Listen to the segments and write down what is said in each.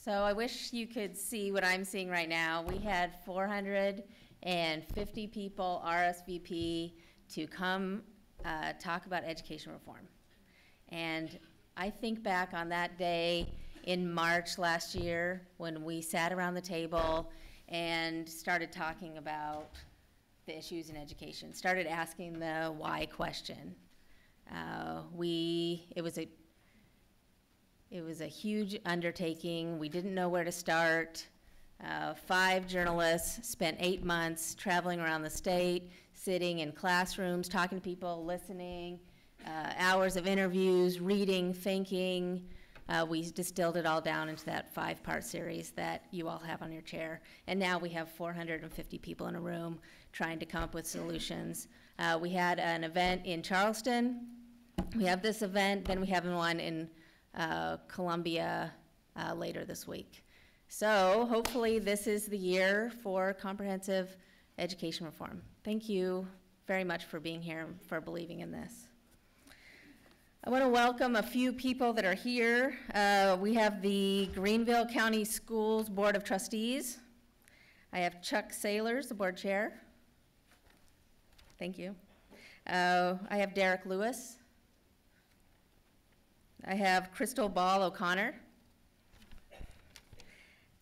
So I wish you could see what I'm seeing right now. We had 450 people RSVP to come talk about education reform. And I think back on that day in March last year when we sat around the table and started talking about the issues in education, started asking the why question. It was a huge undertaking. We didn't know where to start. 5 journalists spent 8 months traveling around the state, sitting in classrooms, talking to people, listening, hours of interviews, reading, thinking. We distilled it all down into that 5-part series that you all have on your chair. And now we have 450 people in a room trying to come up with solutions. We had an event in Charleston. We have this event, then we have one in Columbia later this week. So hopefully this is the year for comprehensive education reform. Thank you very much for being here and for believing in this. I want to welcome a few people that are here. We have the Greenville County Schools Board of Trustees. I have Chuck Sailors, the board chair. Thank you. I have Derek Lewis. I have Crystal Ball O'Connor.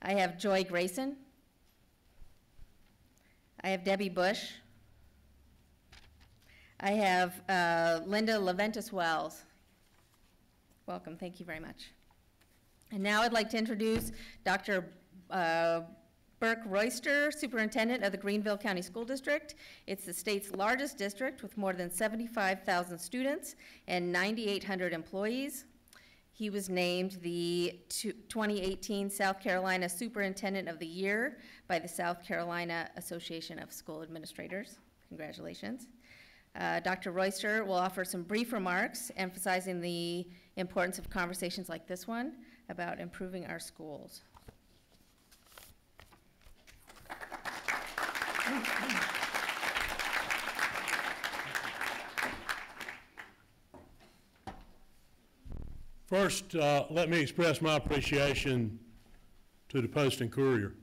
I have Joy Grayson. I have Debbie Bush. I have Linda Leventis Wells. Welcome, thank you very much. And now I'd like to introduce Dr. Burke Royster, Superintendent of the Greenville County School District. It's the state's largest district with more than 75,000 students and 9,800 employees. He was named the 2018 South Carolina Superintendent of the Year by the South Carolina Association of School Administrators. Congratulations. Dr. Royster will offer some brief remarks emphasizing the importance of conversations like this one about improving our schools. First, let me express my appreciation to the Post and Courier,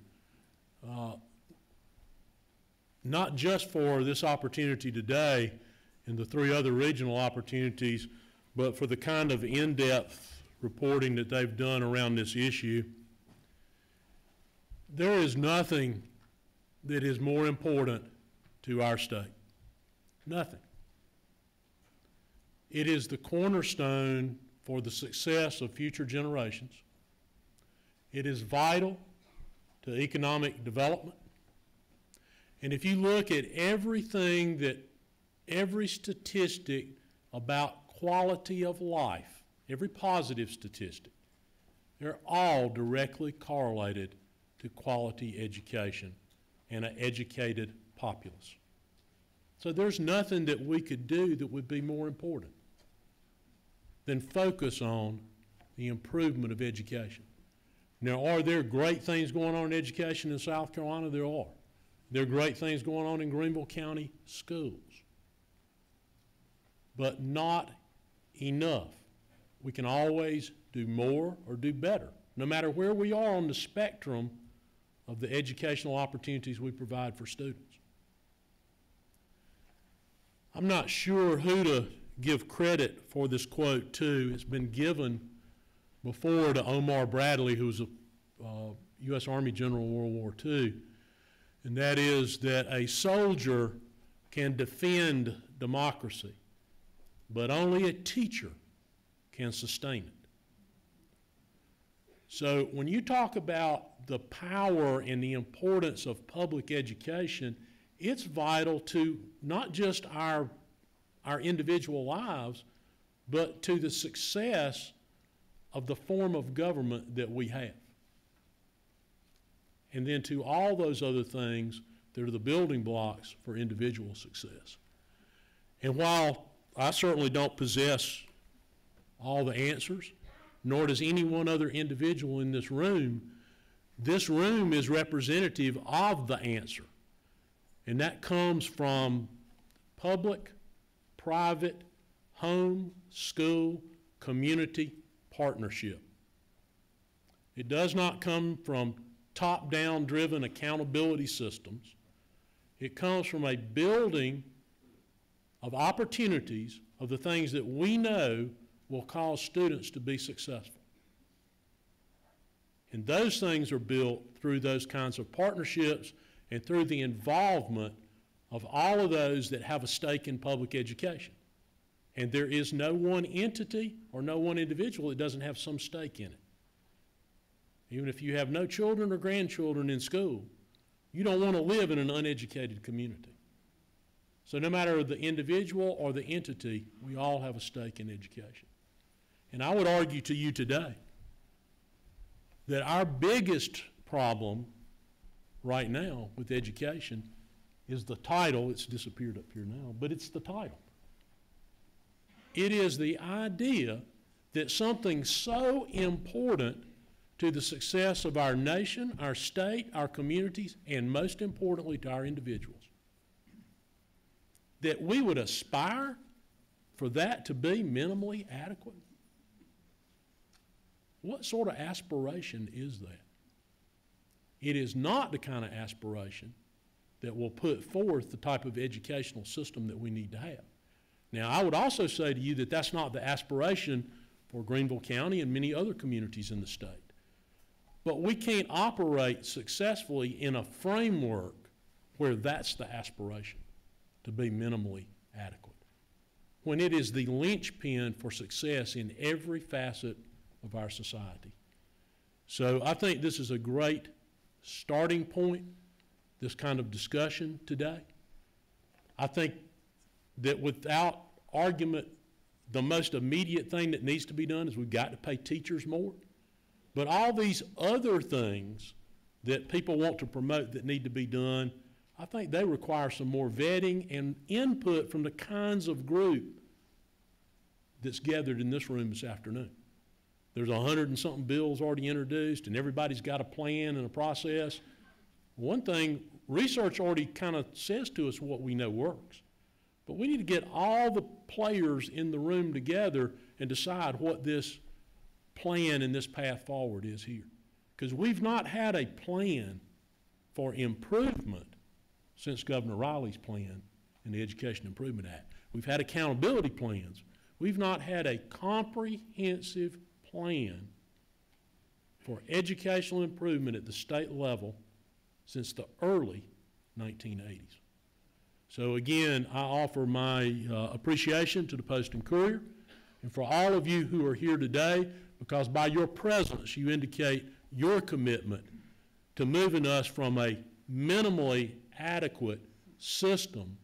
not just for this opportunity today and the 3 other regional opportunities, but for the kind of in-depth reporting that they've done around this issue. There is nothing that is more important to our state. Nothing. It is the cornerstone for the success of future generations. It is vital to economic development. And if you look at everything every statistic about quality of life, every positive statistic, they're all directly correlated to quality education and an educated populace. So there's nothing that we could do that would be more important than focus on the improvement of education. Now, are there great things going on in education in South Carolina? There are. There are great things going on in Greenville County schools, but not enough. We can always do more or do better, no matter where we are on the spectrum of the educational opportunities we provide for students. I'm not sure who to give credit for this quote to. It's been given before to Omar Bradley, who was a U.S. Army general in World War II, and that is that a soldier can defend democracy, but only a teacher can sustain it. So when you talk about the power and the importance of public education, it's vital to not just our individual lives, but to the success of the form of government that we have. And then to all those other things that are the building blocks for individual success. And while I certainly don't possess all the answers, nor does any one other individual in this room is representative of the answer. And that comes from public, private, home, school, community partnership. It does not come from top-down driven accountability systems. It comes from a building of opportunities of the things that we know will cause students to be successful. And those things are built through those kinds of partnerships and through the involvement of all of those that have a stake in public education. And there is no one entity or no one individual that doesn't have some stake in it. Even if you have no children or grandchildren in school, you don't want to live in an uneducated community. So no matter the individual or the entity, we all have a stake in education. And I would argue to you today that our biggest problem right now with education is the title. It's disappeared up here now, but it's the title. It is the idea that something so important to the success of our nation, our state, our communities, and most importantly to our individuals, that we would aspire for that to be minimally adequate. What sort of aspiration is that? It is not the kind of aspiration that will put forth the type of educational system that we need to have. Now, I would also say to you that that's not the aspiration for Greenville County and many other communities in the state. But we can't operate successfully in a framework where that's the aspiration, to be minimally adequate, when it is the linchpin for success in every facet of our society. So I think this is a great starting point, this kind of discussion today. I think that without argument, the most immediate thing that needs to be done is we've got to pay teachers more. But all these other things that people want to promote that need to be done, I think they require some more vetting and input from the kinds of group that's gathered in this room this afternoon. There's 100 and something bills already introduced, and everybody's got a plan and a process. One thing, research already kind of says to us what we know works. But we need to get all the players in the room together and decide what this plan and this path forward is here. Because we've not had a plan for improvement since Governor Reilly's plan in the Education Improvement Act. We've had accountability plans. We've not had a comprehensive plan for educational improvement at the state level since the early 1980s. So again, I offer my appreciation to the Post and Courier and for all of you who are here today, because by your presence you indicate your commitment to moving us from a minimally adequate system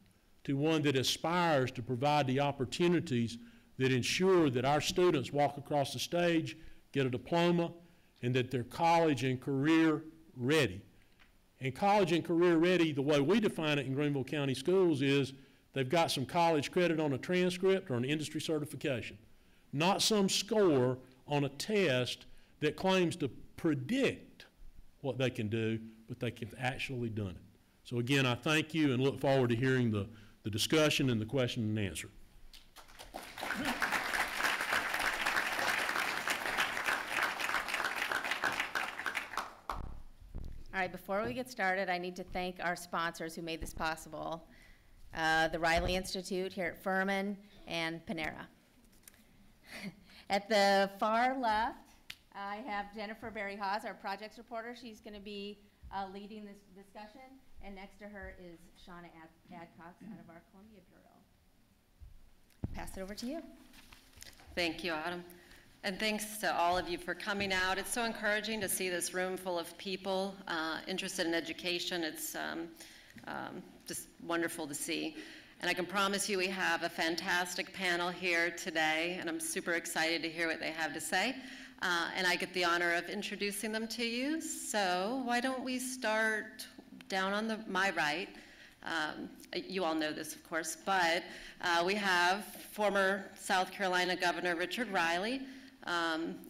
to one that aspires to provide the opportunities that ensure that our students walk across the stage, get a diploma, and that they're college and career ready. And college and career ready, the way we define it in Greenville County Schools, is they've got some college credit on a transcript or an industry certification, not some score on a test that claims to predict what they can do, but they have actually done it. So again, I thank you and look forward to hearing the discussion and the question and answer. All right, before we get started, I need to thank our sponsors who made this possible, the Reilly Institute here at Furman and Panera. At the far left, I have Jennifer Berry-Haas, our projects reporter. She's going to be leading this discussion, and next to her is Shauna Adcox out of our Columbia Bureau. Pass it over to you. Thank you, Autumn. And thanks to all of you for coming out. It's so encouraging to see this room full of people interested in education. It's just wonderful to see. And I can promise you we have a fantastic panel here today, and I'm super excited to hear what they have to say. And I get the honor of introducing them to you. So why don't we start down on my right. You all know this, of course, but we have former South Carolina Governor Richard Reilly.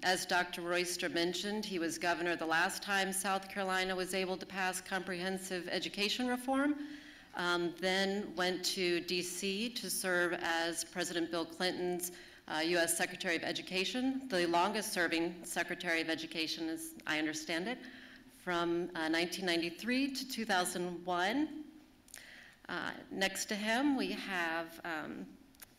As Dr. Royster mentioned, he was governor the last time South Carolina was able to pass comprehensive education reform. Then went to D.C. to serve as President Bill Clinton's U.S. Secretary of Education, the longest-serving Secretary of Education, as I understand it, from 1993 to 2001. Next to him, we have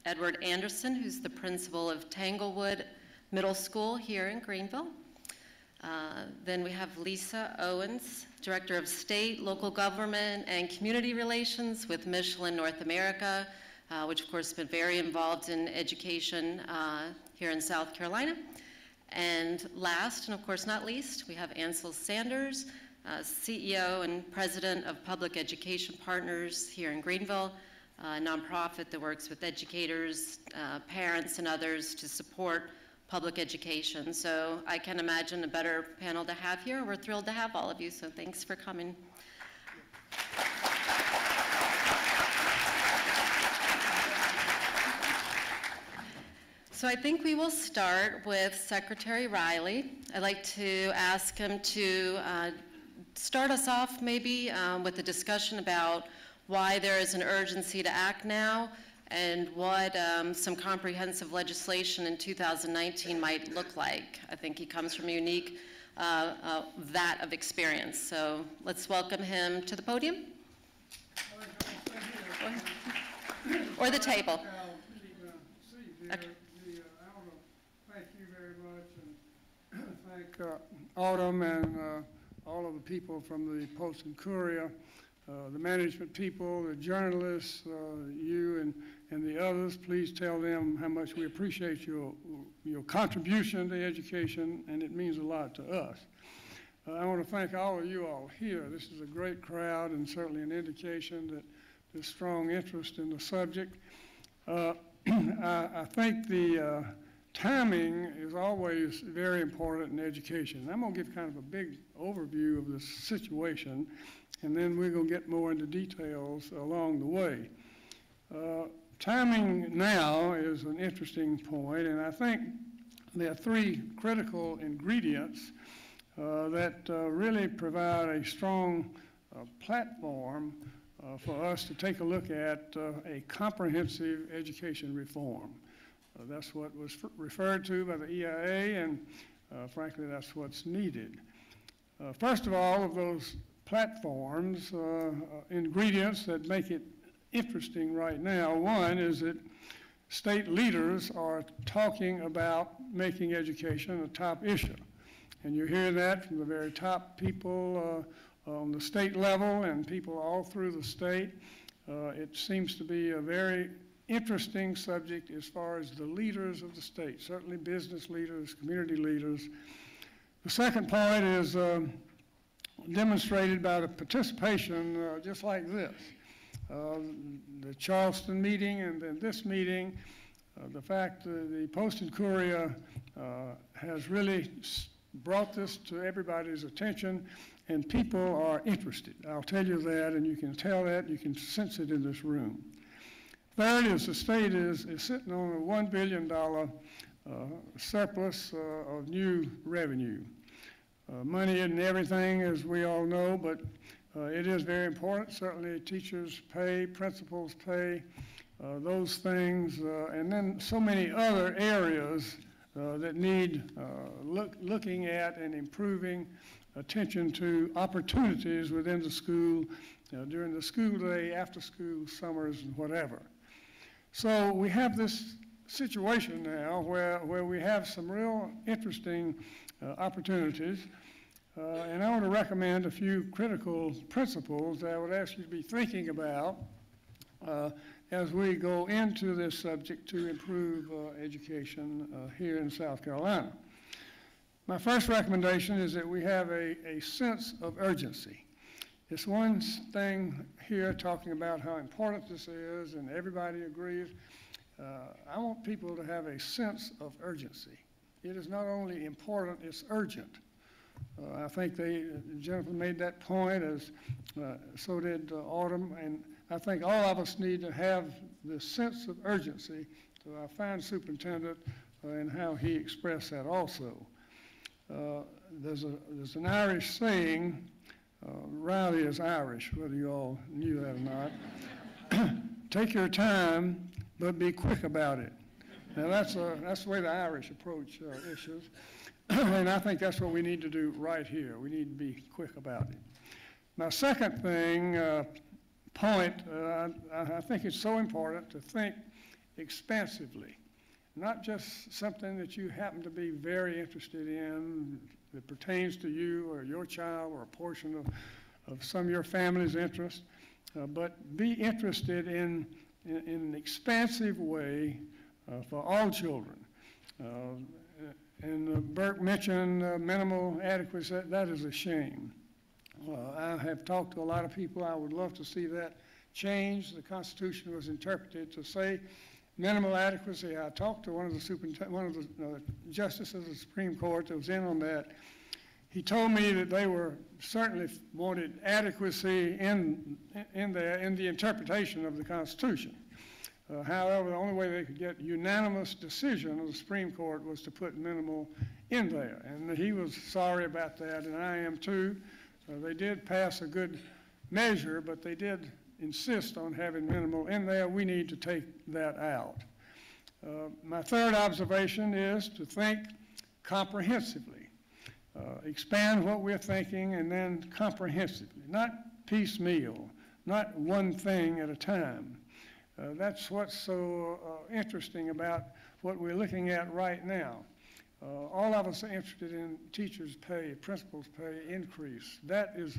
Edward Anderson, who's the principal of Tanglewood Middle School here in Greenville. Then we have Lisa Owens, Director of State, Local Government, and Community Relations with Michelin North America, which of course has been very involved in education here in South Carolina. And last, and of course not least, we have Ansel Sanders, CEO and President of Public Education Partners here in Greenville, a nonprofit that works with educators, parents, and others to support public education. So I can't imagine a better panel to have here. We're thrilled to have all of you, so thanks for coming. So I think we will start with Secretary Reilly. I'd like to ask him to start us off maybe with a discussion about why there is an urgency to act now and what some comprehensive legislation in 2019 might look like. I think he comes from a unique vat of experience. So let's welcome him to the podium. Or the table. Okay. Thank you very much, and thank Autumn and all of the people from the Post and Courier, the management people, the journalists, you and the others. Please tell them how much we appreciate your contribution to education, and it means a lot to us. I want to thank all of you all here. This is a great crowd and certainly an indication that there's strong interest in the subject. I think the timing is always very important in education. I'm going to give kind of a big overview of the situation, and then we're going to get more into details along the way. Timing now is an interesting point, and I think there are three critical ingredients that really provide a strong platform for us to take a look at a comprehensive education reform. That's what was referred to by the EIA, and frankly, that's what's needed. First of all, of those platforms, ingredients that make it interesting right now, one is that state leaders are talking about making education a top issue. And you hear that from the very top people on the state level and people all through the state. It seems to be a very interesting subject as far as the leaders of the state, certainly business leaders, community leaders. The second point is demonstrated by the participation just like this. The Charleston meeting and then this meeting, the fact that the Post and Courier has really brought this to everybody's attention, and people are interested. I'll tell you that, and you can tell that, you can sense it in this room. Third is the state is sitting on a $1 billion surplus of new revenue. Money isn't everything, as we all know, but it is very important. Certainly teachers pay, principals pay, those things, and then so many other areas that need looking at and improving attention to opportunities within the school, during the school day, after school, summers, and whatever. So we have this situation now where we have some real interesting opportunities, and I want to recommend a few critical principles that I would ask you to be thinking about as we go into this subject to improve education here in South Carolina. My first recommendation is that we have a sense of urgency. It's one thing here talking about how important this is, and everybody agrees. I want people to have a sense of urgency. It is not only important, it's urgent. I think Jennifer made that point, as so did Autumn, and I think all of us need to have this sense of urgency to our fine superintendent and how he expressed that also. There's an Irish saying, Reilly is Irish, whether you all knew that or not. Take your time, but be quick about it. Now that's the way the Irish approach issues, and I think that's what we need to do right here. We need to be quick about it. My second point, I think it's so important to think expansively, not just something that you happen to be very interested in that pertains to you or your child or a portion of some of your family's interest, but be interested in an expansive way for all children. And Burke mentioned minimal adequacy. That is a shame. I have talked to a lot of people. I would love to see that change. The Constitution was interpreted to say minimal adequacy. I talked to one of the justices of the Supreme Court that was in on that. He told me that they were certainly wanted adequacy in the interpretation of the Constitution. However, the only way they could get unanimous decision of the Supreme Court was to put minimal in there. And he was sorry about that, and I am too. They did pass a good measure, but they did insist on having minimal in there. We need to take that out. My third observation is to think comprehensively. Expand what we're thinking and then comprehensively, not piecemeal, not one thing at a time. That's what's so interesting about what we're looking at right now. All of us are interested in teachers' pay, principals' pay increase. That is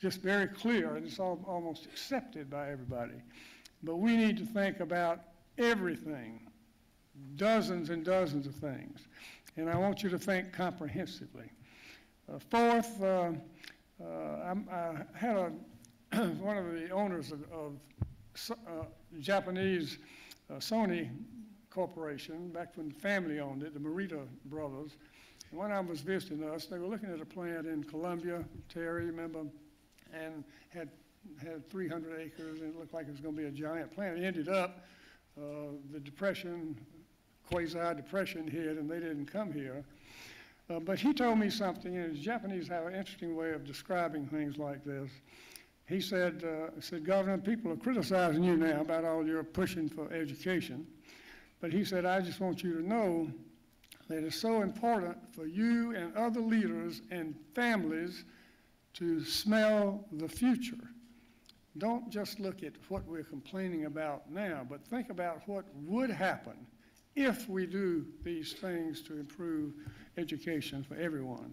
just very clear, and it's almost accepted by everybody. But we need to think about everything, dozens and dozens of things. And I want you to think comprehensively. Fourth, I had one of the owners of Japanese Sony Corporation, back when the family owned it, the Morita brothers. And when I was visiting us, they were looking at a plant in Columbia, Terry, remember, and had 300 acres, and it looked like it was going to be a giant plant. It ended up, the depression, quasi-depression hit, and they didn't come here. But he told me something, and the Japanese have an interesting way of describing things like this. He said, Governor, people are criticizing you now about all your pushing for education. But he said, I just want you to know that it's so important for you and other leaders and families to smell the future. Don't just look at what we're complaining about now, but think about what would happen if we do these things to improve education for everyone.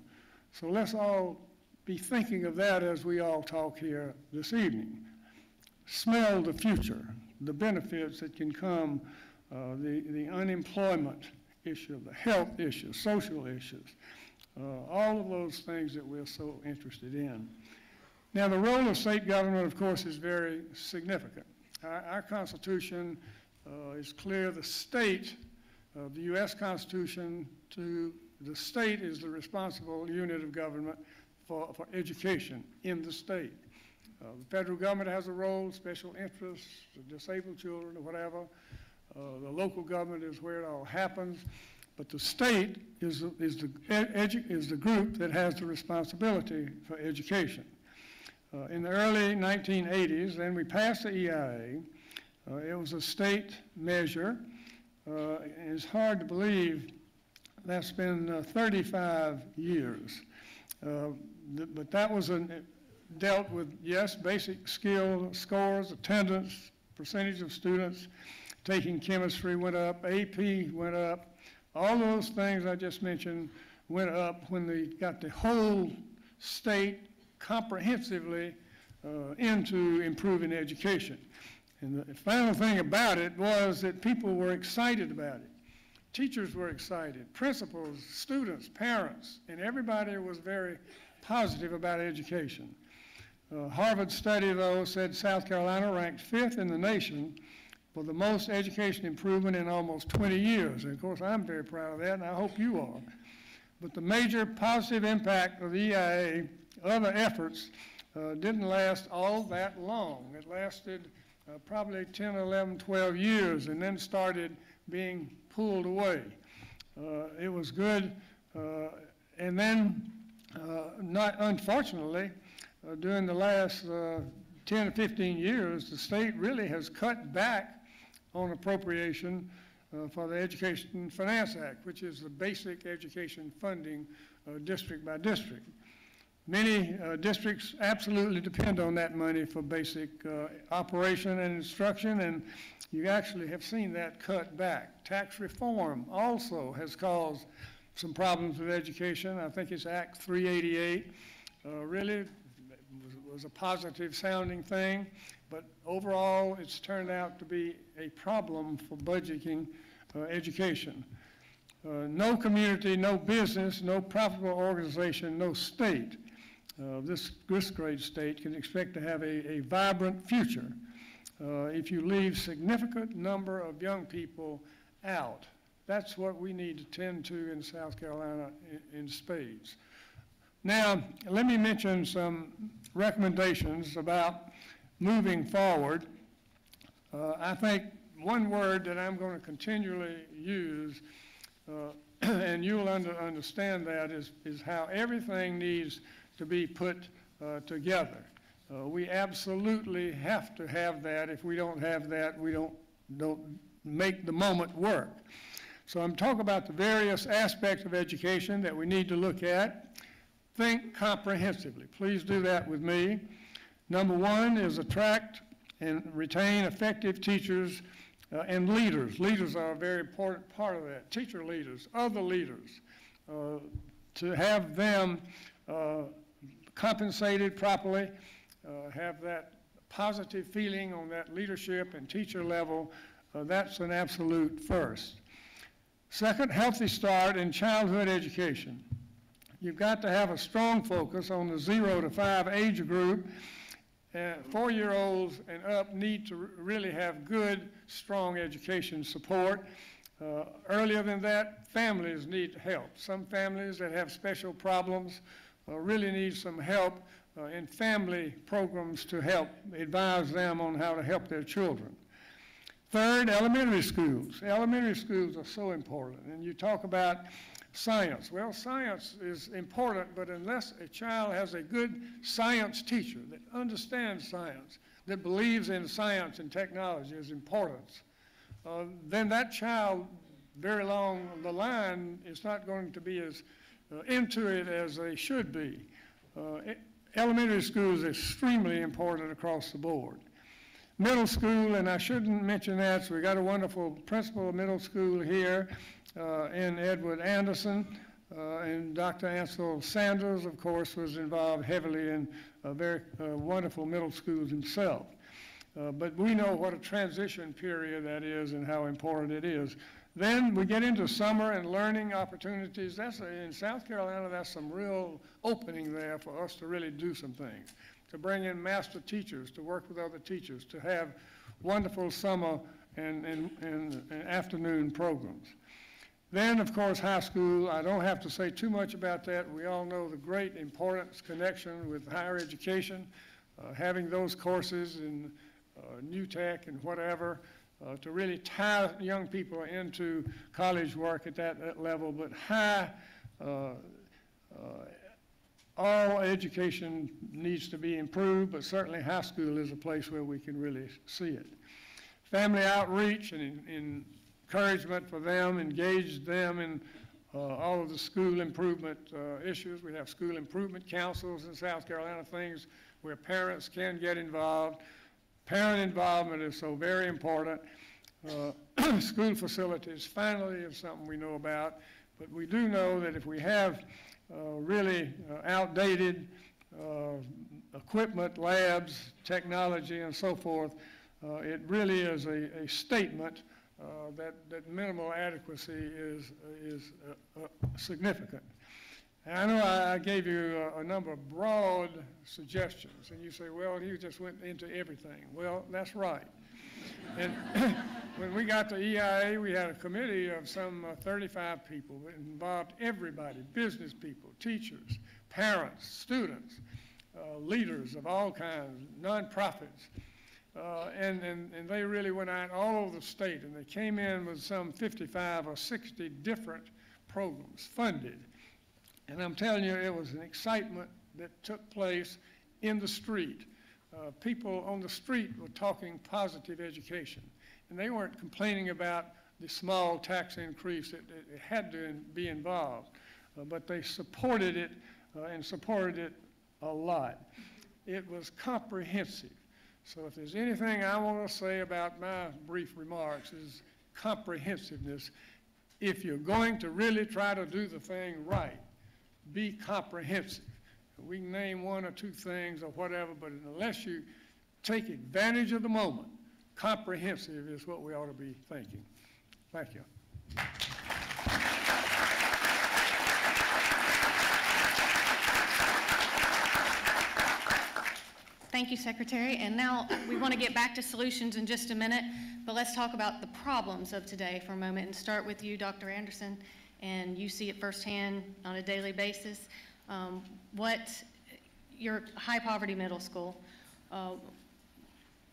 So let's all be thinking of that as we all talk here this evening. Smell the future, the benefits that can come, the unemployment issue, the health issues, social issues, all of those things that we're so interested in. Now, the role of state government, of course, is very significant. Our Constitution is clear. The state, the U.S. Constitution, to the state is the responsible unit of government for education in the state. The federal government has a role, special interests, disabled children, or whatever. The local government is where it all happens. But the state is the group that has the responsibility for education. In the early 1980s, then we passed the EIA. It was a state measure. It's hard to believe that's been 35 years. But that was dealt with, yes, basic skill scores, attendance, percentage of students taking chemistry went up, AP went up. All those things I just mentioned went up when they got the whole state comprehensively into improving education. And the final thing about it was that people were excited about it. Teachers were excited, principals, students, parents, and everybody was very positive about education. Harvard study, though, said South Carolina ranked 5th in the nation for the most education improvement in almost 20 years. And of course, I'm very proud of that, and I hope you are. But the major positive impact of the EIA, other efforts, didn't last all that long. It lasted probably 10, 11, 12 years, and then started being pulled away. It was good, and then, not unfortunately, during the last 10 or 15 years, the state really has cut back on appropriation for the Education Finance Act, which is the basic education funding district by district. Many districts absolutely depend on that money for basic operation and instruction, and you actually have seen that cut back. Tax reform also has caused some problems with education. I think it's Act 388 really was a positive sounding thing, but overall it's turned out to be a problem for budgeting education. No community, no business, no profitable organization, no state, this great state can expect to have a vibrant future if you leave significant number of young people out. That's what we need to tend to in South Carolina in spades. Now, let me mention some recommendations about moving forward. I think one word that I'm going to continually use, and you'll understand that, is how everything needs to be put together. We absolutely have to have that. If we don't have that, we don't make the moment work. So I'm talking about the various aspects of education that we need to look at. Think comprehensively. Please do that with me. Number one is attract and retain effective teachers and leaders. Leaders are a very important part of that. Teacher leaders, other leaders, to have them compensated properly, have that positive feeling on that leadership and teacher level, that's an absolute first. Second, healthy start in childhood education. You've got to have a strong focus on the 0 to 5 age group. 4-year-olds and up need to really have good, strong education support. Earlier than that, families need help. Some families that have special problems really need some help in family programs to help advise them on how to help their children. Third, elementary schools. Elementary schools are so important. And you talk about science. Well, science is important, but unless a child has a good science teacher that understands science, that believes in science and technology as importance, then that child, very long the line, is not going to be as into it as they should be. Elementary school is extremely important across the board. Middle school, and I shouldn't mention that, so we got a wonderful principal of middle school here in Edward Anderson, and Dr. Ansel Sanders, of course, was involved heavily in a very wonderful middle schools himself. But we know what a transition period that is and how important it is. Then we get into summer and learning opportunities. In South Carolina, that's some real opening there for us to really do some things, to bring in master teachers, to work with other teachers, to have wonderful summer and afternoon programs. Then, of course, high school. I don't have to say too much about that. We all know the great importance connection with higher education, having those courses in new tech and whatever, to really tie young people into college work at that level. But all education needs to be improved, but certainly high school is a place where we can really see it. Family outreach and encouragement for them, engage them in all of the school improvement issues. We have school improvement councils in South Carolina, things where parents can get involved. Parent involvement is so very important. School facilities, finally, is something we know about, but we do know that if we have really outdated equipment, labs, technology, and so forth, it really is a statement that minimal adequacy is significant. And I know I gave you a number of broad suggestions, and you say, well, he just went into everything. Well, that's right. And when we got to EIA, we had a committee of some 35 people that involved everybody, business people, teachers, parents, students, leaders of all kinds, nonprofits. And they really went out all over the state, and they came in with some 55 or 60 different programs funded. And I'm telling you, it was an excitement that took place in the street. People on the street were talking positive education, and they weren't complaining about the small tax increase that it had to be involved, but they supported it and supported it a lot. It was comprehensive. So if there's anything I want to say about my brief remarks is comprehensiveness. If you're going to really try to do the thing right, be comprehensive. We can name one or two things or whatever, but unless you take advantage of the moment, comprehensive is what we ought to be thinking. Thank you. Thank you, Secretary. And now we want to get back to solutions in just a minute, but let's talk about the problems of today for a moment and start with you, Dr. Anderson, and you see it firsthand on a daily basis. Your high poverty middle school,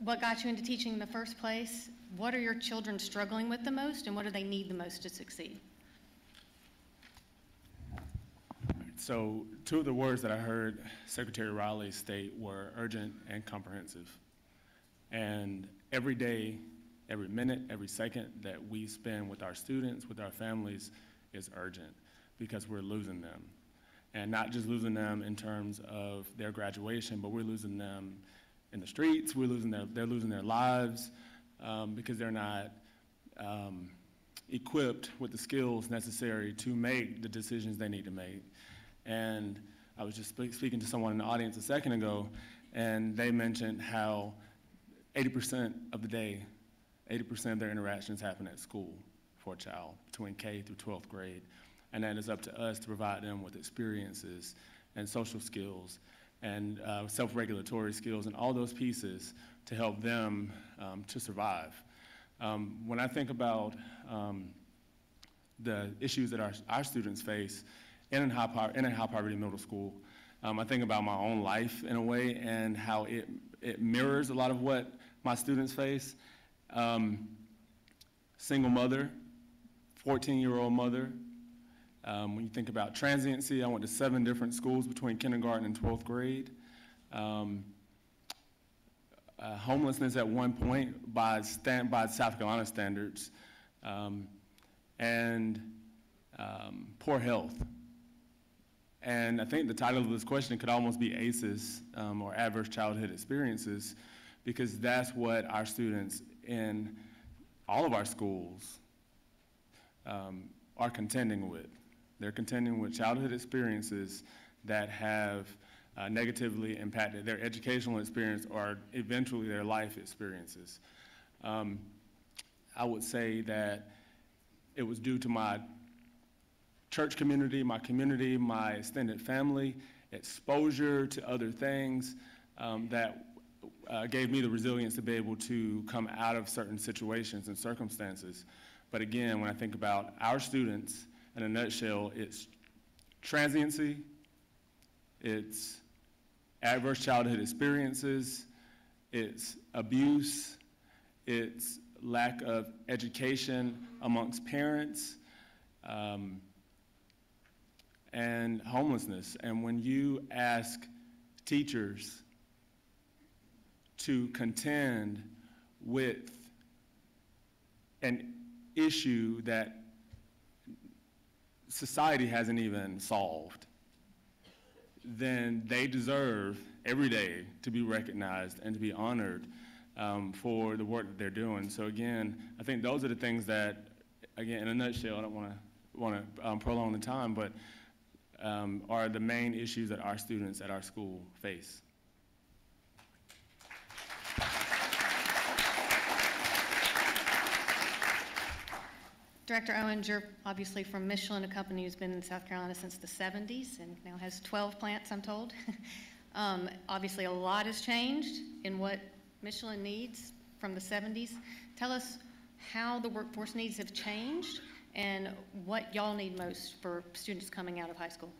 what got you into teaching in the first place? What are your children struggling with the most, and what do they need the most to succeed? So 2 of the words that I heard Secretary Reilly state were urgent and comprehensive. And every day, every minute, every second that we spend with our students, with our families, is urgent because we're losing them. And not just losing them in terms of their graduation, but we're losing them in the streets, they're losing their lives because they're not equipped with the skills necessary to make the decisions they need to make. And I was just speaking to someone in the audience a second ago, and they mentioned how 80% of the day, 80% of their interactions happen at school for a child between K through 12th grade. And that is up to us to provide them with experiences and social skills and self-regulatory skills and all those pieces to help them to survive. When I think about the issues that our students face in a high poverty middle school, I think about my own life in a way and how it mirrors a lot of what my students face. Single mother, 14-year-old mother. When you think about transiency, I went to 7 different schools between kindergarten and 12th grade. Homelessness at one point by South Carolina standards, and poor health. And I think the title of this question could almost be ACEs, or Adverse Childhood Experiences, because that's what our students in all of our schools are contending with. They're contending with childhood experiences that have negatively impacted their educational experience or eventually their life experiences. I would say that it was due to my church community, my extended family, exposure to other things that gave me the resilience to be able to come out of certain situations and circumstances. But again, when I think about our students, in a nutshell, it's transiency, it's adverse childhood experiences, it's abuse, it's lack of education amongst parents, and homelessness. And when you ask teachers to contend with an issue that society hasn't even solved, then they deserve every day to be recognized and to be honored for the work that they're doing. So again, I think those are the things that, again, in a nutshell, I don't want to prolong the time, but are the main issues that our students at our school face. Director Owens, you're obviously from Michelin, a company who's been in South Carolina since the 70s and now has 12 plants, I'm told. Obviously, a lot has changed in what Michelin needs from the 70s. Tell us how the workforce needs have changed and what y'all need most for students coming out of high school.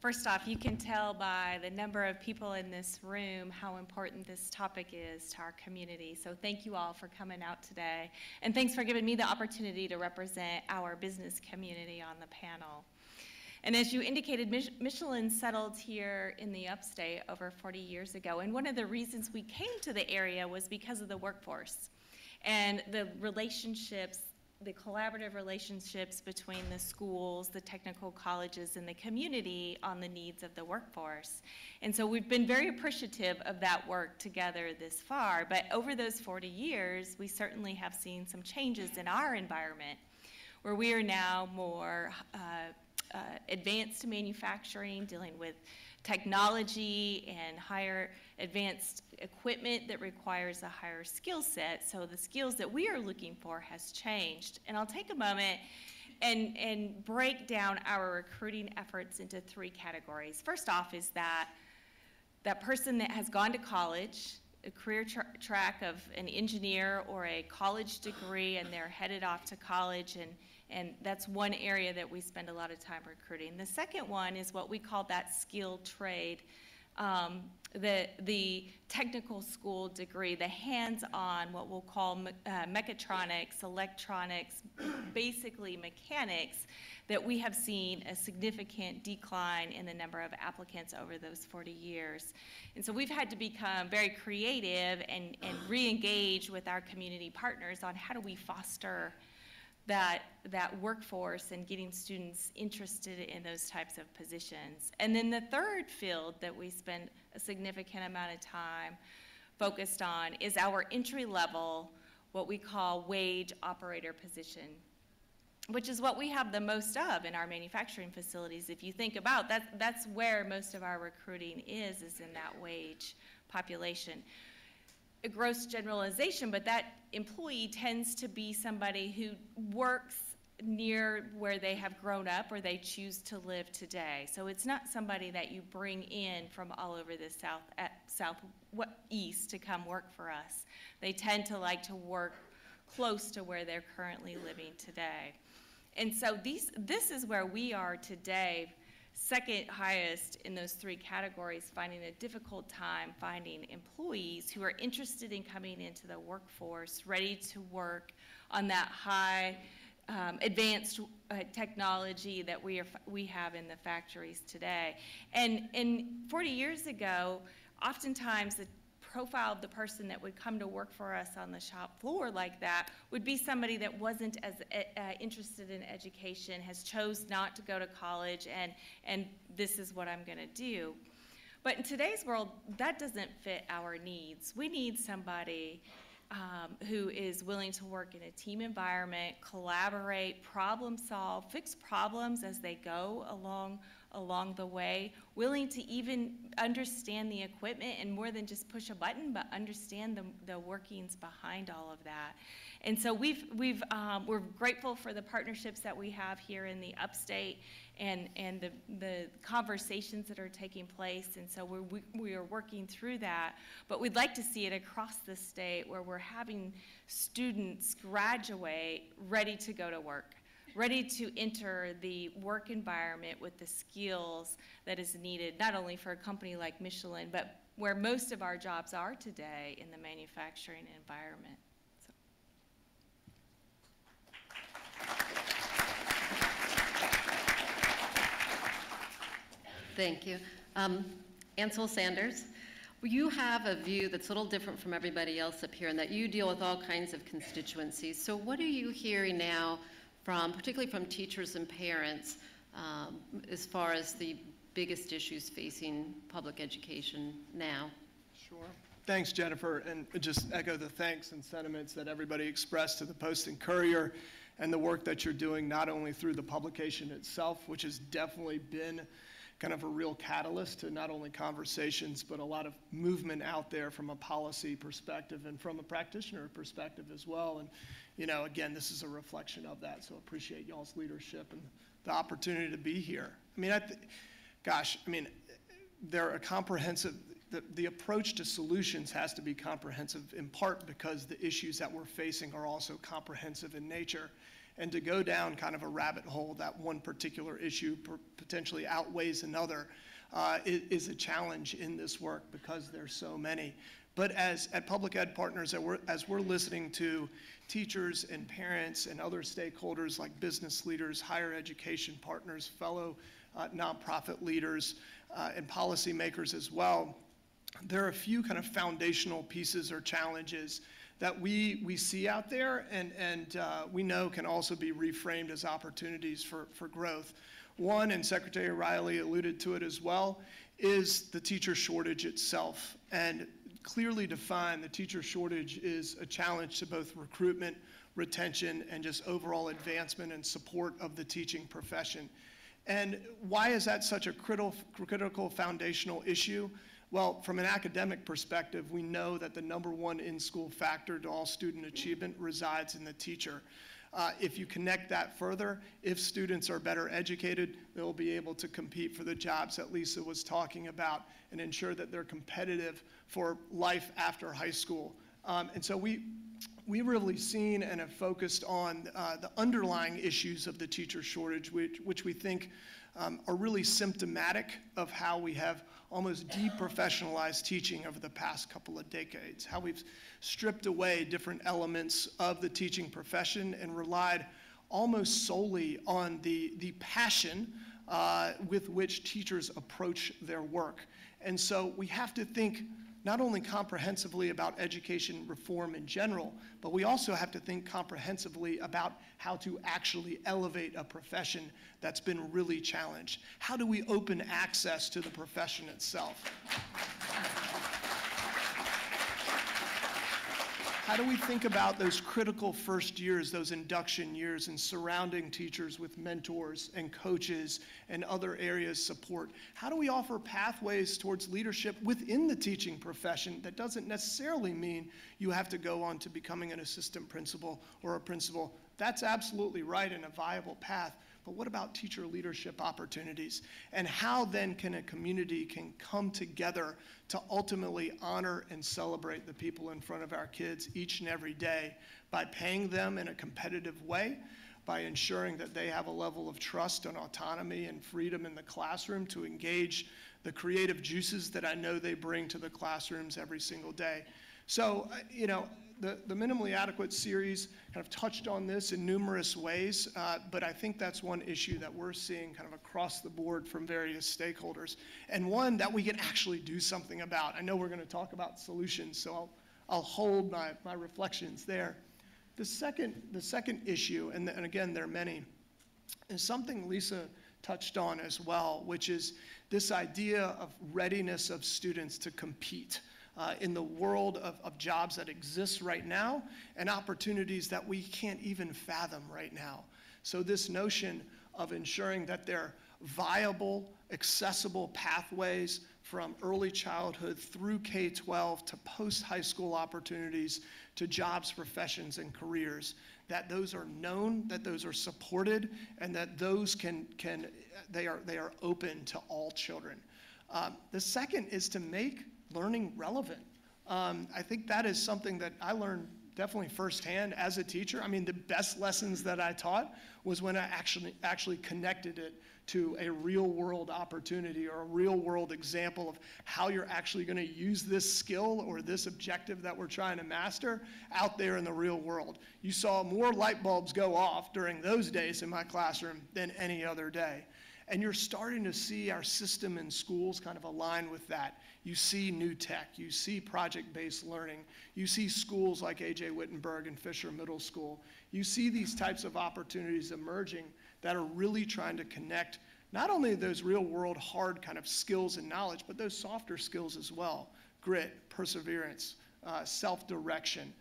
First off, you can tell by the number of people in this room how important this topic is to our community. So thank you all for coming out today. And thanks for giving me the opportunity to represent our business community on the panel. And as you indicated, Michelin settled here in the upstate over 40 years ago. And one of the reasons we came to the area was because of the workforce and the relationships, the collaborative relationships between the schools, the technical colleges, and the community on the needs of the workforce. And so we've been very appreciative of that work together this far. But over those 40 years, we certainly have seen some changes in our environment, where we are now more advanced manufacturing, dealing with technology and higher advanced equipment that requires a higher skill set. So the skills that we are looking for has changed. And I'll take a moment and break down our recruiting efforts into 3 categories. First off is that person that has gone to college, a career track of an engineer or a college degree, and they're headed off to college, and that's one area that we spend a lot of time recruiting. The second one is what we call that skilled trade, the technical school degree, the hands-on, what we'll call mechatronics, electronics, basically mechanics, that we have seen a significant decline in the number of applicants over those 40 years. And so we've had to become very creative and re-engage with our community partners on how do we foster that workforce and getting students interested in those types of positions. And then the third field that we spend a significant amount of time focused on is our entry level, what we call wage operator position, which is what we have the most of in our manufacturing facilities. If you think about that, that's where most of our recruiting is in that wage population. A gross generalization, but that employee tends to be somebody who works near where they have grown up or they choose to live today. So it's not somebody that you bring in from all over the southeast to come work for us. They tend to like to work close to where they're currently living today. And so this is where we are today, second highest in those 3 categories, finding a difficult time finding employees who are interested in coming into the workforce, ready to work on that high advanced technology that we have in the factories today. And 40 years ago, oftentimes the profile of the person that would come to work for us on the shop floor like that would be somebody that wasn't as interested in education, has chose not to go to college, and this is what I'm going to do. But in today's world, that doesn't fit our needs. We need somebody who is willing to work in a team environment, collaborate, problem solve, fix problems as they go along the way, willing to even understand the equipment and more than just push a button, but understand the workings behind all of that. And so we're grateful for the partnerships that we have here in the upstate and the conversations that are taking place. And so we are working through that. But we'd like to see it across the state where we're having students graduate ready to go to work, ready to enter the work environment with the skills that is needed, not only for a company like Michelin, but where most of our jobs are today in the manufacturing environment. So. Thank you. Ansel Sanders, you have a view that's a little different from everybody else up here in that you deal with all kinds of constituencies. So what are you hearing now particularly from teachers and parents, as far as the biggest issues facing public education now? Sure. Thanks, Jennifer, and just echo the thanks and sentiments that everybody expressed to the Post and Courier and the work that you're doing, not only through the publication itself, which has definitely been kind of a real catalyst to not only conversations, but a lot of movement out there from a policy perspective and from a practitioner perspective as well. And, you know, again, this is a reflection of that, so appreciate y'all's leadership and the opportunity to be here. I mean, they're a comprehensive, the approach to solutions has to be comprehensive, in part because the issues that we're facing are also comprehensive in nature. And to go down kind of a rabbit hole that one particular issue potentially outweighs another is a challenge in this work because there's so many. But at Public Ed Partners, as we're listening to teachers and parents and other stakeholders like business leaders, higher education partners, fellow nonprofit leaders, and policymakers as well, there are a few kind of foundational pieces or challenges that we see out there and we know can also be reframed as opportunities for growth. One, and Secretary Reilly alluded to it as well, is the teacher shortage itself. And clearly defined, the teacher shortage is a challenge to both recruitment, retention, and just overall advancement and support of the teaching profession. And why is that such a critical foundational issue? Well, from an academic perspective, we know that the #1 in-school factor to all student achievement resides in the teacher. If you connect that further, if students are better educated, they'll be able to compete for the jobs that Lisa was talking about and ensure that they're competitive for life after high school. And so we've really seen and have focused on the underlying issues of the teacher shortage, which we think are really symptomatic of how we have almost deprofessionalized teaching over the past couple of decades, how we've stripped away different elements of the teaching profession and relied almost solely on the passion with which teachers approach their work. And so we have to think not only comprehensively about education reform in general, but we also have to think comprehensively about how to actually elevate a profession that's been really challenged. How do we open access to the profession itself? How do we think about those critical first years, those induction years, and surrounding teachers with mentors and coaches and other areas support? How do we offer pathways towards leadership within the teaching profession that doesn't necessarily mean you have to go on to becoming an assistant principal or a principal? That's absolutely right and a viable path. But what about teacher leadership opportunities? And how then can a community come together to ultimately honor and celebrate the people in front of our kids each and every day by paying them in a competitive way, by ensuring that they have a level of trust and autonomy and freedom in the classroom to engage the creative juices that I know they bring to the classrooms every single day. So, the Minimally Adequate series kind of touched on this in numerous ways, but I think that's one issue that we're seeing kind of across the board from various stakeholders, and one that we can actually do something about. I know we're going to talk about solutions, so I'll hold my reflections there. The second issue, and again, there are many, is something Lisa touched on as well, which is this idea of readiness of students to compete in the world of jobs that exist right now and opportunities that we can't even fathom right now. So this notion of ensuring that there are viable, accessible pathways from early childhood through K-12 to post-high school opportunities to jobs, professions, and careers, that those are known, that those are supported, and that those they are open to all children. The second is to make learning relevant. I think that is something that I learned definitely firsthand as a teacher. I mean, the best lessons that I taught was when I actually connected it to a real world opportunity or a real world example of how you're actually going to use this skill or this objective that we're trying to master out there in the real world. You saw more light bulbs go off during those days in my classroom than any other day. And you're starting to see our system in schools kind of align with that. You see new tech, you see project-based learning, you see schools like A.J. Wittenberg and Fisher Middle School. You see these types of opportunities emerging that are really trying to connect not only those real-world hard kind of skills and knowledge, but those softer skills as well. Grit, perseverance, self-direction,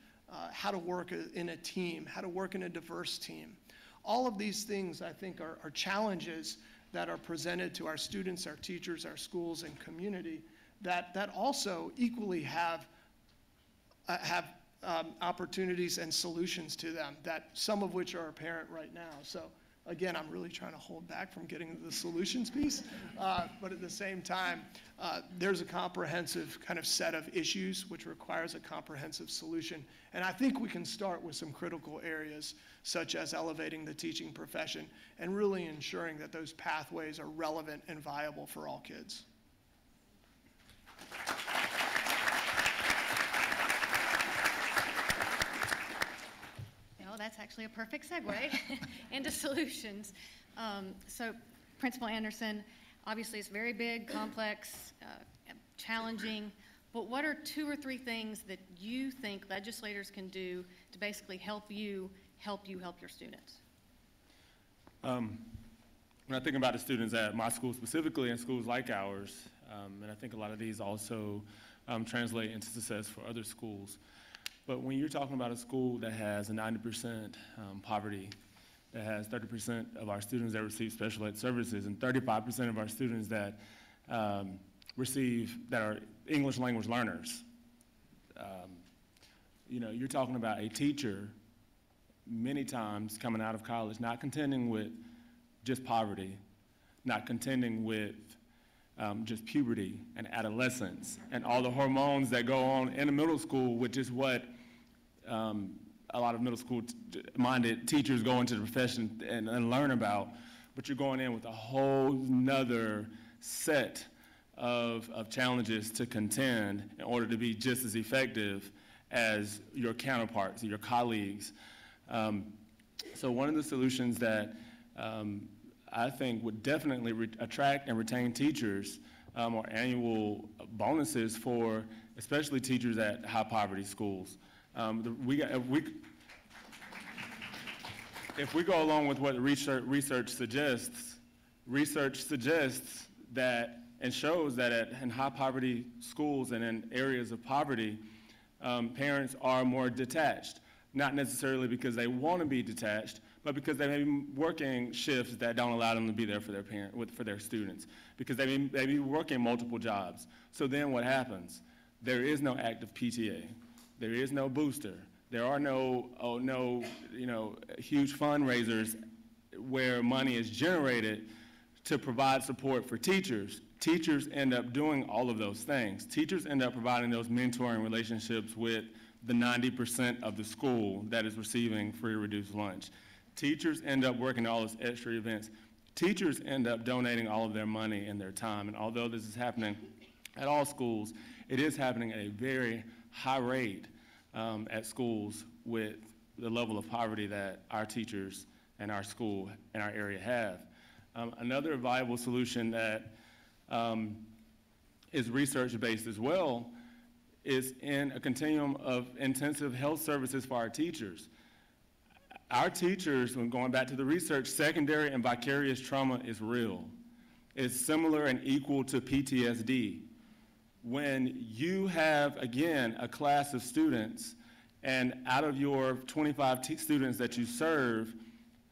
how to work in a team, how to work in a diverse team. All of these things, I think, are challenges that are presented to our students, our teachers, our schools, and community that also equally have opportunities and solutions to them, that some of which are apparent right now. So again, I'm really trying to hold back from getting to the solutions piece, but at the same time, there's a comprehensive kind of set of issues which requires a comprehensive solution. And I think we can start with some critical areas, such as elevating the teaching profession and really ensuring that those pathways are relevant and viable for all kids. that's actually a perfect segue into solutions. So Principal Anderson, obviously it's very big, complex, challenging, but what are 2 or 3 things that you think legislators can do to basically help you help your students? When I think about the students at my school specifically and schools like ours, and I think a lot of these also translate into success for other schools. But when you're talking about a school that has a 90% poverty, that has 30% of our students that receive special ed services and 35% of our students that that are English language learners, you're talking about a teacher many times coming out of college not contending with just poverty, not contending with just puberty and adolescence and all the hormones that go on in the middle school, which is what a lot of middle school minded teachers go into the profession and learn about. But you're going in with a whole nother set of challenges to contend in order to be just as effective as your counterparts, your colleagues. So one of the solutions that I think would definitely attract and retain teachers are annual bonuses for especially teachers at high poverty schools. If we go along with what research suggests that and shows that in high poverty schools and in areas of poverty, parents are more detached, not necessarily because they want to be detached, but because they may be working shifts that don't allow them to be there for their students, because they may be working multiple jobs. So then what happens? There is no active PTA. There is no booster. There are no huge fundraisers where money is generated to provide support for teachers. Teachers end up doing all of those things. Teachers end up providing those mentoring relationships with the 90% of the school that is receiving free or reduced lunch. Teachers end up working all those extra events. Teachers end up donating all of their money and their time. And although this is happening at all schools, it is happening at a very high rate at schools with the level of poverty that our teachers and our school and our area have. Another viable solution that is research-based as well is in a continuum of intensive health services for our teachers. Our teachers, when going back to the research, secondary and vicarious trauma is real. It's similar and equal to PTSD. When you have, again, a class of students, and out of your 25 students that you serve,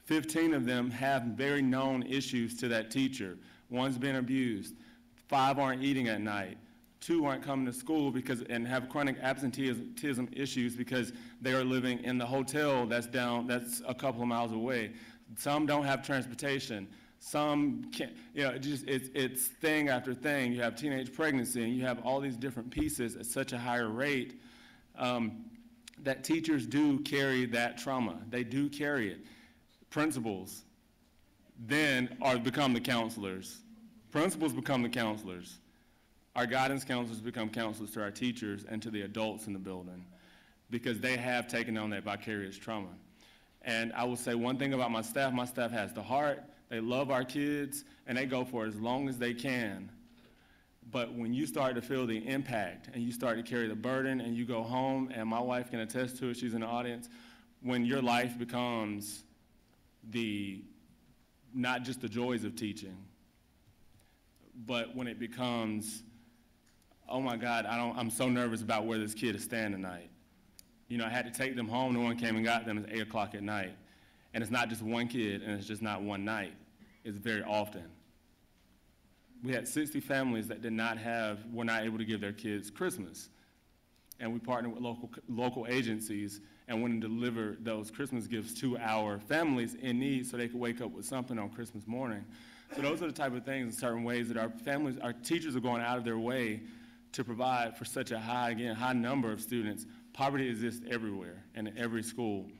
15 of them have very known issues to that teacher. One's been abused, 5 aren't eating at night, 2 aren't coming to school and have chronic absenteeism issues because they are living in the hotel that's a couple of miles away. Some don't have transportation. Some can't, it's thing after thing. You have teenage pregnancy, and you have all these different pieces at such a higher rate that teachers do carry that trauma. They do carry it. Principals then become the counselors. Principals become the counselors. Our guidance counselors become counselors to our teachers and to the adults in the building because they have taken on that vicarious trauma. And I will say one thing about my staff has the heart, they love our kids, and they go for as long as they can. But when you start to feel the impact and you start to carry the burden and you go home, and my wife can attest to it, she's in the audience, when your life becomes not just the joys of teaching, but when it becomes, oh my God, I'm so nervous about where this kid is staying tonight. I had to take them home, no one came and got them, it's 8 o'clock at night. And it's not just one kid, and it's just not one night, it's very often. We had 60 families that were not able to give their kids Christmas. And we partnered with local agencies and went and delivered those Christmas gifts to our families in need so they could wake up with something on Christmas morning. So those are the type of things in certain ways that our teachers are going out of their way to provide for such a high number of students. Poverty exists everywhere and in every school.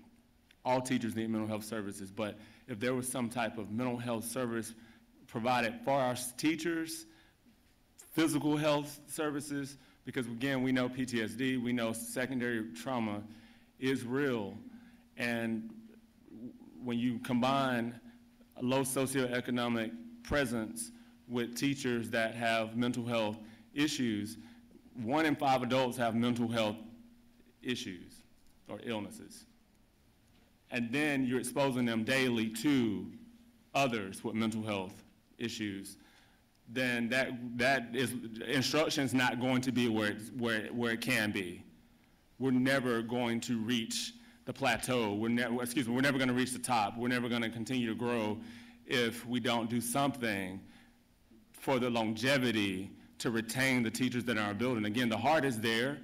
All teachers need mental health services, but if there was some type of mental health service provided for our teachers, physical health services, because again, we know PTSD, we know secondary trauma is real, and when you combine a low socioeconomic presence with teachers that have mental health issues, 1 in 5 adults have mental health issues or illnesses. And then you're exposing them daily to others with mental health issues, then that is, instruction's not going to be where it can be. We're never going to reach the plateau. We're never going to reach the top. We're never going to continue to grow if we don't do something for the longevity to retain the teachers that are in our building. Again, the heart is there,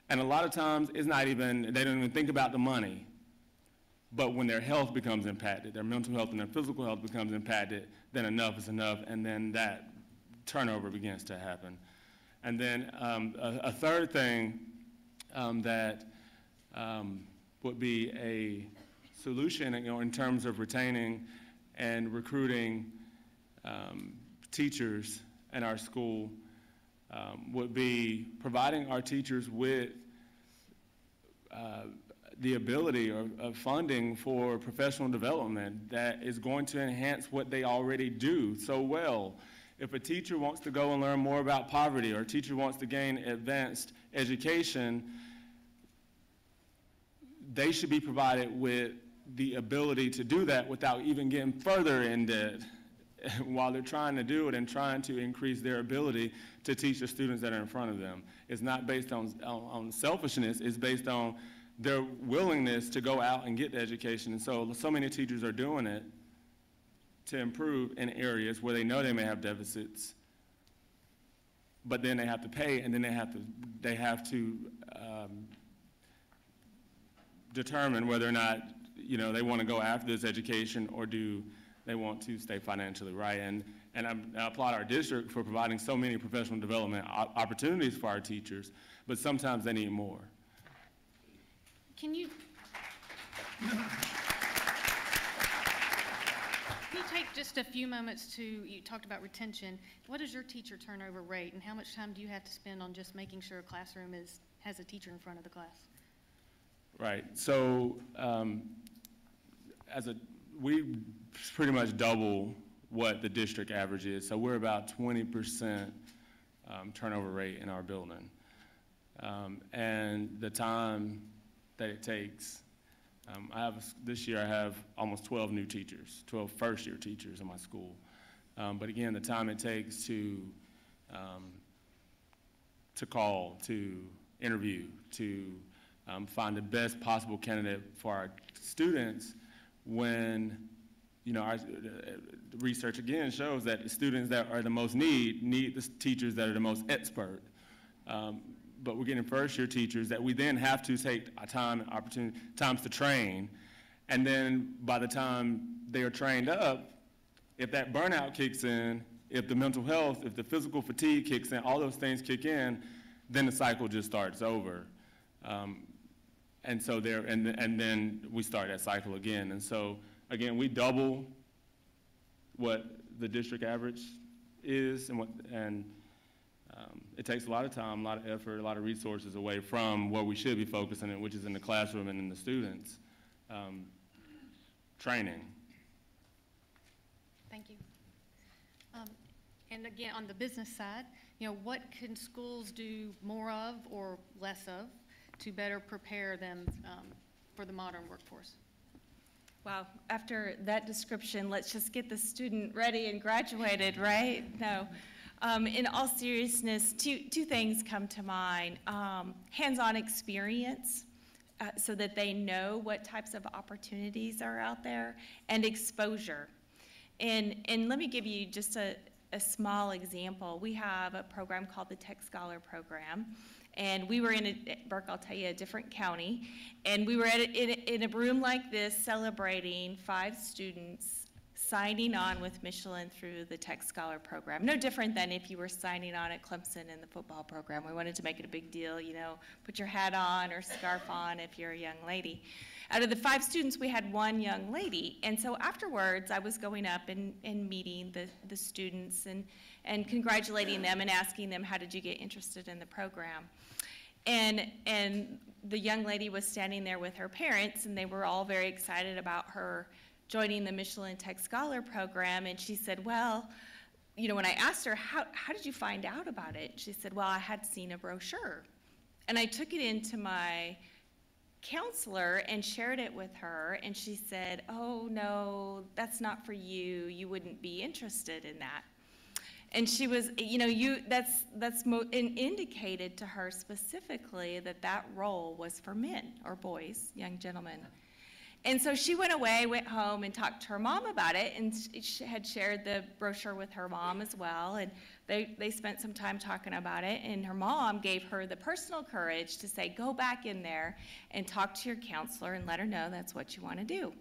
and a lot of times it's not even, they don't even think about the money. But when their health becomes impacted, their mental health and their physical health becomes impacted, then enough is enough, and then that turnover begins to happen. And then a third thing that would be a solution, in terms of retaining and recruiting teachers in our school, would be providing our teachers with the ability of funding for professional development that is going to enhance what they already do so well. If a teacher wants to go and learn more about poverty, or a teacher wants to gain advanced education, they should be provided with the ability to do that without even getting further in debt while they're trying to do it and trying to increase their ability to teach the students that are in front of them. It's not based on selfishness, it's based on their willingness to go out and get the education. And so many teachers are doing it to improve in areas where they know they may have deficits, but then they have to pay, and then they have to determine whether or not they want to go after this education, or do they want to stay financially right. And I applaud our district for providing so many professional development opportunities for our teachers, but sometimes they need more. Can you take just a few moments you talked about retention. What is your teacher turnover rate, and how much time do you have to spend on just making sure a classroom has a teacher in front of the class? Right, so we pretty much double what the district average is. So we're about 20% turnover rate in our building. And the time that it takes, this year I have almost 12 new teachers, 12 first-year teachers in my school. But again, the time it takes to call, to interview, to find the best possible candidate for our students, when our research again shows that the students that are the most need the teachers that are the most expert. But we're getting first-year teachers that we then have to take times to train, and then by the time they are trained up, if that burnout kicks in, if the mental health, if the physical fatigue kicks in, all those things kick in, then the cycle just starts over. And so and then we start that cycle again. And so again, we double what the district average is, and it takes a lot of time, a lot of effort, a lot of resources away from where we should be focusing on, which is in the classroom and in the students. Training. Thank you. And again, on the business side, what can schools do more of or less of to better prepare them for the modern workforce? Wow, after that description, let's just get the student ready and graduated, right? No. In all seriousness, two things come to mind. Hands-on experience, so that they know what types of opportunities are out there, and exposure. And let me give you just a small example. We have a program called the Tech Scholar Program, and we were Burke, I'll tell you, a different county, and we were in a room like this celebrating 5 students signing on with Michelin through the Tech Scholar Program. No different than if you were signing on at Clemson in the football program. We wanted to make it a big deal, put your hat on or scarf on if you're a young lady. Out of the 5 students, we had 1 young lady. And so afterwards, I was going up and meeting the students and congratulating them and asking them, how did you get interested in the program? And the young lady was standing there with her parents, and they were all very excited about her joining the Michelin Tech Scholar program, and she said, well, you know, when I asked her, how did you find out about it? She said, well, I had seen a brochure. And I took it into my counselor and shared it with her, and she said, oh, no, that's not for you. You wouldn't be interested in that. And she was, you know, that's indicated to her specifically that that role was for men or boys, young gentlemen. And so she went away, went home, and talked to her mom about it, and she had shared the brochure with her mom as well, and they spent some time talking about it, and her mom gave her the personal courage to say, go back in there and talk to your counselor and let her know that's what you want to do.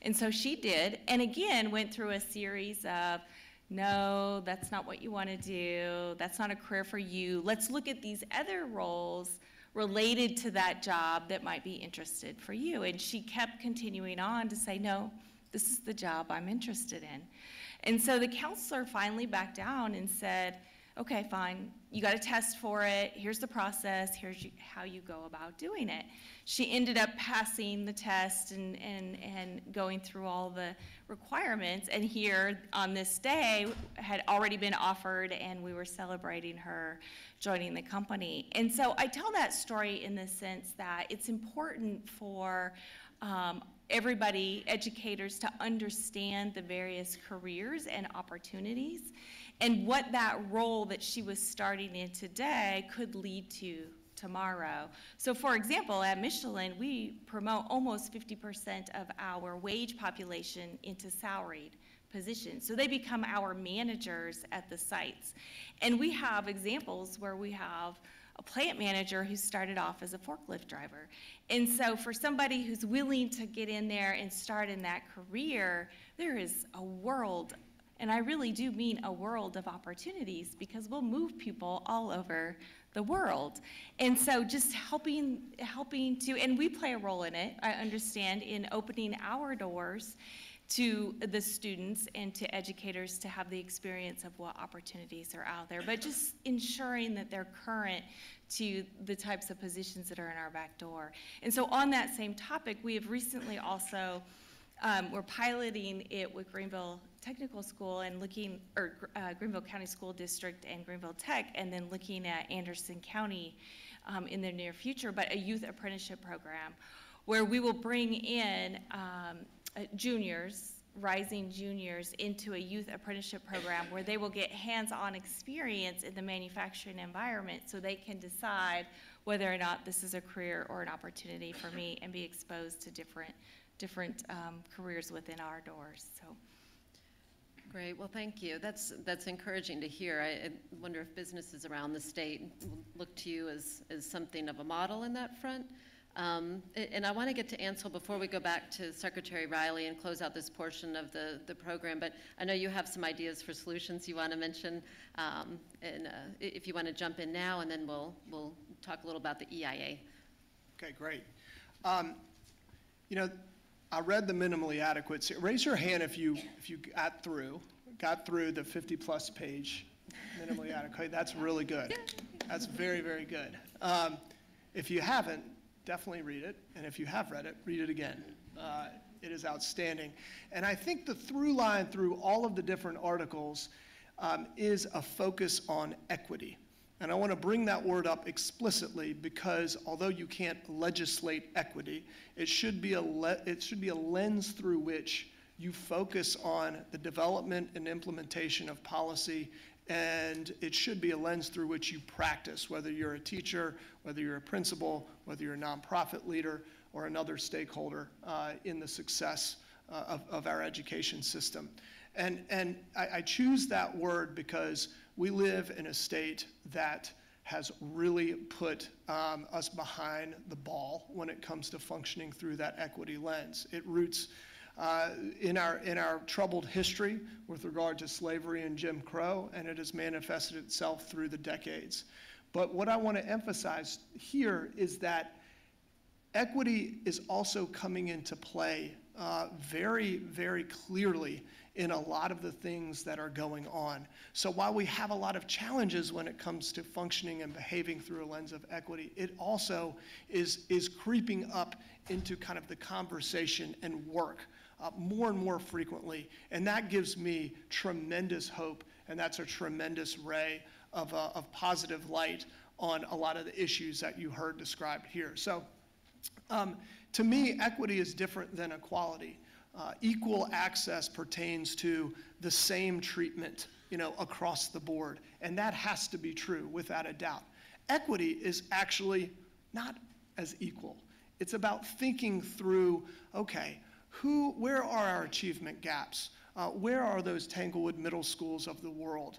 And so she did, and again went through a series of, no, that's not what you want to do, that's not a career for you, let's look at these other roles related to that job that might be interested for you. And she kept continuing on to say, no, this is the job I'm interested in. And so the counselor finally backed down and said, okay, fine, you got to test for it, here's the process, here's how you go about doing it. She ended up passing the test and going through all the requirements, and here on this day had already been offered, and we were celebrating her joining the company. And so I tell that story in the sense that it's important for everybody, educators, to understand the various careers and opportunities and what that role that she was starting in today could lead to tomorrow. So for example, at Michelin, we promote almost 50% of our wage population into salaried positions. So they become our managers at the sites. And we have examples where we have a plant manager who started off as a forklift driver. And so for somebody who's willing to get in there and start in that career, there is a world, and I really do mean a world of opportunities, because we'll move people all over the world. And so just helping to, and we play a role in it, I understand, in opening our doors to the students and to educators to have the experience of what opportunities are out there, but just ensuring that they're current to the types of positions that are in our back door. And so on that same topic, we have recently also, we're piloting it with Greenville Technical School and looking, or Greenville County School District and Greenville Tech, and then looking at Anderson County in the near future, but a youth apprenticeship program where we will bring in juniors, rising juniors, into a youth apprenticeship program where they will get hands-on experience in the manufacturing environment so they can decide whether or not this is a career or an opportunity for me and be exposed to different careers within our doors. So. Great, well, thank you. That's encouraging to hear. I wonder if businesses around the state look to you as something of a model in that front. And I want to get to Ansel before we go back to Secretary Reilly and close out this portion of the program, but I know you have some ideas for solutions you want to mention, and if you want to jump in now, and then we'll talk a little about the EIA. Okay, great. You know, I read the minimally adequate. So raise your hand if you got through the 50-plus page minimally adequate. That's really good. That's very, very good. If you haven't, definitely read it, and if you have read it again. It is outstanding. And I think the through line through all of the different articles is a focus on equity. And I want to bring that word up explicitly because although you can't legislate equity, it should be a lens through which you focus on the development and implementation of policy, and it should be a lens through which you practice, whether you're a teacher, whether you're a principal, whether you're a nonprofit leader, or another stakeholder in the success of our education system. And I choose that word because we live in a state that has really put us behind the ball when it comes to functioning through that equity lens. It roots in our troubled history with regard to slavery and Jim Crow, and it has manifested itself through the decades. But what I want to emphasize here is that equity is also coming into play very, very clearly in a lot of the things that are going on. So while we have a lot of challenges when it comes to functioning and behaving through a lens of equity, it also is creeping up into kind of the conversation and work more and more frequently. And that gives me tremendous hope, and that's a tremendous ray of positive light on a lot of the issues that you heard described here. So to me, equity is different than equality. Equal access pertains to the same treatment, across the board, and that has to be true without a doubt. Equity is actually not as equal. It's about thinking through, okay, where are our achievement gaps? Where are those Tanglewood middle schools of the world?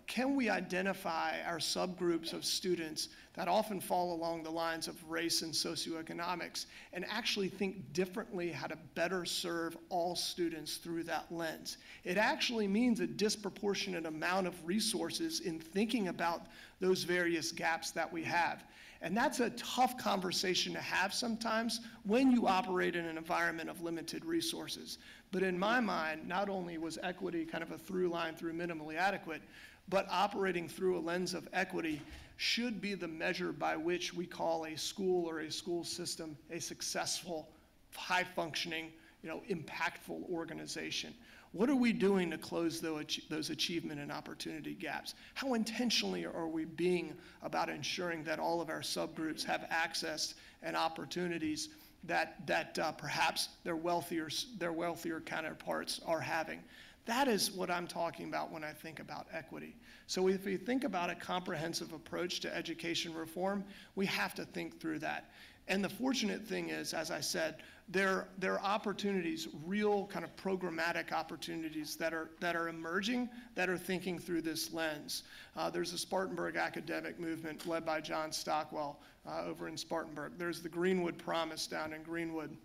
Can we identify our subgroups of students that often fall along the lines of race and socioeconomics and actually think differently how to better serve all students through that lens? It actually means a disproportionate amount of resources in thinking about those various gaps that we have. And that's a tough conversation to have sometimes when you operate in an environment of limited resources. But in my mind, not only was equity kind of a through line through minimally adequate, but operating through a lens of equity should be the measure by which we call a school or a school system a successful, high-functioning, impactful organization. What are we doing to close those achievement and opportunity gaps? How intentionally are we being about ensuring that all of our subgroups have access and opportunities that perhaps their wealthier counterparts are having? That is what I'm talking about when I think about equity. So if we think about a comprehensive approach to education reform, we have to think through that. And the fortunate thing is, as I said, there are opportunities, real kind of programmatic opportunities that are emerging, that are thinking through this lens. There's the Spartanburg academic movement led by John Stockwell over in Spartanburg. There's the Greenwood Promise down in Greenwood.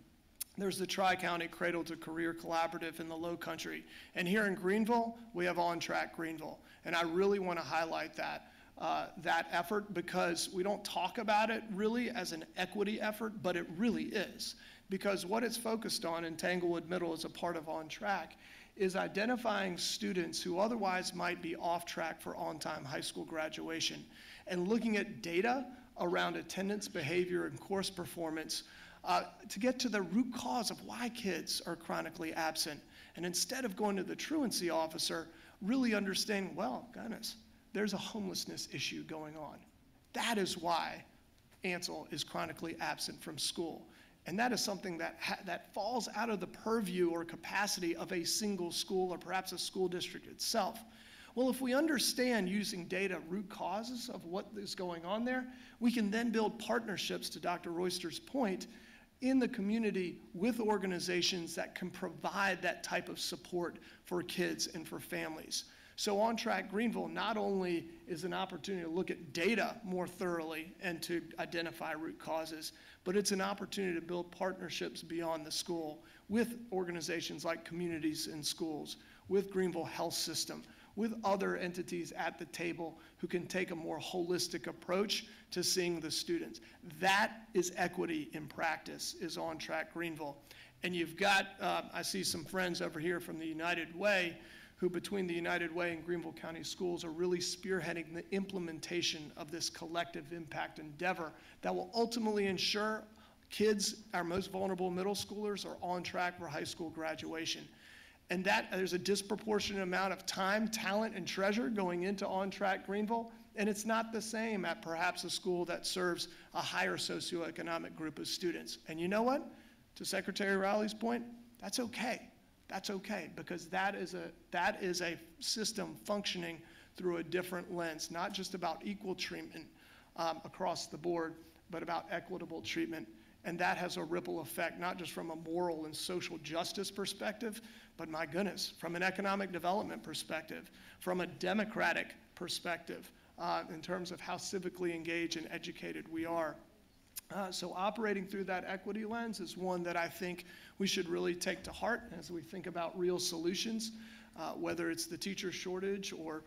There's the Tri-County Cradle to Career Collaborative in the Low Country. And here in Greenville, we have On Track Greenville. And I really want to highlight that effort, because we don't talk about it really as an equity effort, but it really is. Because what it's focused on in Tanglewood Middle as a part of On Track is identifying students who otherwise might be off track for on-time high school graduation and looking at data around attendance, behavior, and course performance to get to the root cause of why kids are chronically absent. And instead of going to the truancy officer, really understanding, well, goodness, there's a homelessness issue going on. That is why Ansel is chronically absent from school. And that is something that falls out of the purview or capacity of a single school or perhaps a school district itself. Well, if we understand using data root causes of what is going on there, we can then build partnerships, to Dr. Royster's point, in the community with organizations that can provide that type of support for kids and for families. So On Track Greenville not only is an opportunity to look at data more thoroughly and to identify root causes, but it's an opportunity to build partnerships beyond the school with organizations like Communities in Schools, with Greenville Health System, with other entities at the table who can take a more holistic approach to seeing the students. That is equity in practice, is On Track Greenville. And you've got, I see some friends over here from the United Way, who between the United Way and Greenville County Schools are really spearheading the implementation of this collective impact endeavor that will ultimately ensure kids, our most vulnerable middle schoolers, are on track for high school graduation. And that there's a disproportionate amount of time, talent, and treasure going into On Track Greenville, and it's not the same at perhaps a school that serves a higher socioeconomic group of students. And you know what? To Secretary Reilly's point, that's okay. That's okay, because that is a system functioning through a different lens, not just about equal treatment across the board, but about equitable treatment. And that has a ripple effect, not just from a moral and social justice perspective, but my goodness, from an economic development perspective, from a democratic perspective, in terms of how civically engaged and educated we are. So operating through that equity lens is one that I think we should really take to heart as we think about real solutions, whether it's the teacher shortage or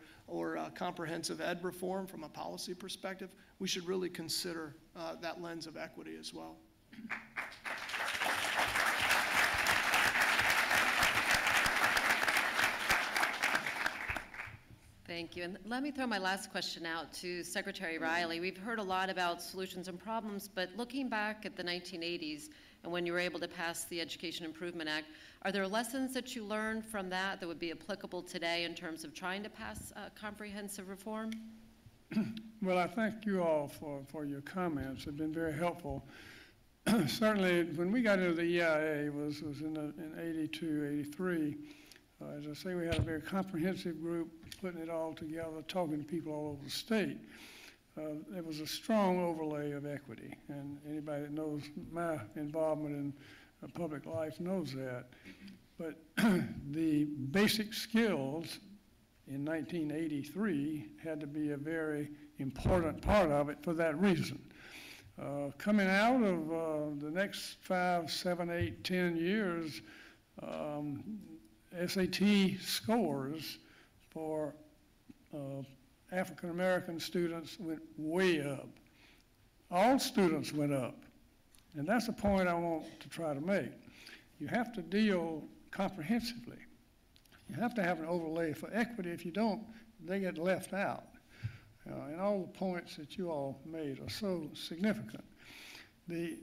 comprehensive ed reform from a policy perspective. We should really consider that lens of equity as well. Thank you. And let me throw my last question out to Secretary Reilly. We've heard a lot about solutions and problems, but looking back at the 1980s and when you were able to pass the Education Improvement Act. Are there lessons that you learned from that that would be applicable today in terms of trying to pass comprehensive reform? Well, I thank you all for your comments. They've been very helpful. Certainly, when we got into the EIA, was in 82, 83. As I say, we had a very comprehensive group putting it all together, talking to people all over the state. There was a strong overlay of equity, and anybody that knows my involvement in public life knows that. But the basic skills in 1983 had to be a very important part of it for that reason. Coming out of the next 5, 7, 8, 10 years, SAT scores for African American students went way up. All students went up. And that's the point I want to try to make. You have to deal comprehensively. You have to have an overlay for equity. If you don't, they get left out. And all the points that you all made are so significant. The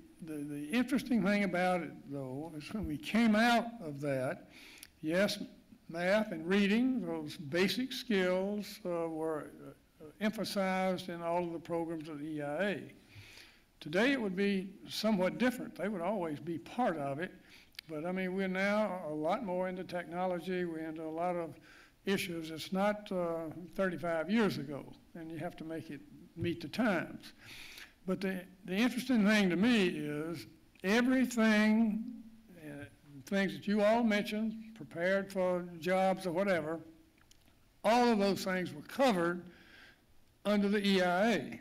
interesting thing about it, though, is when we came out of that, yes, math and reading, those basic skills were emphasized in all of the programs of the EIA. Today it would be somewhat different. They would always be part of it. But I mean, we're now a lot more into technology. We're into a lot of issues. It's not 35 years ago, and you have to make it meet the times. But the interesting thing to me is everything, things that you all mentioned, prepared for jobs or whatever, all of those things were covered under the EIA.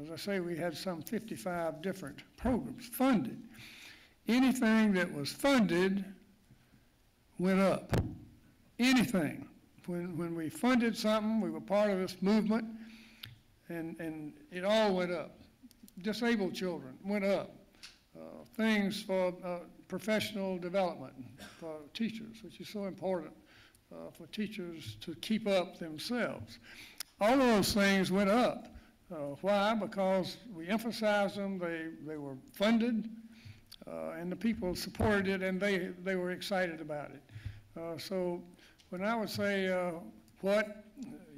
As I say, we had some 55 different programs funded. Anything that was funded went up. Anything. When we funded something, we were part of this movement, and it all went up. Disabled children went up. Things for professional development for teachers, which is so important for teachers to keep up themselves. All of those things went up. Why? Because we emphasized them, they were funded, and the people supported it, and they were excited about it. So when I would say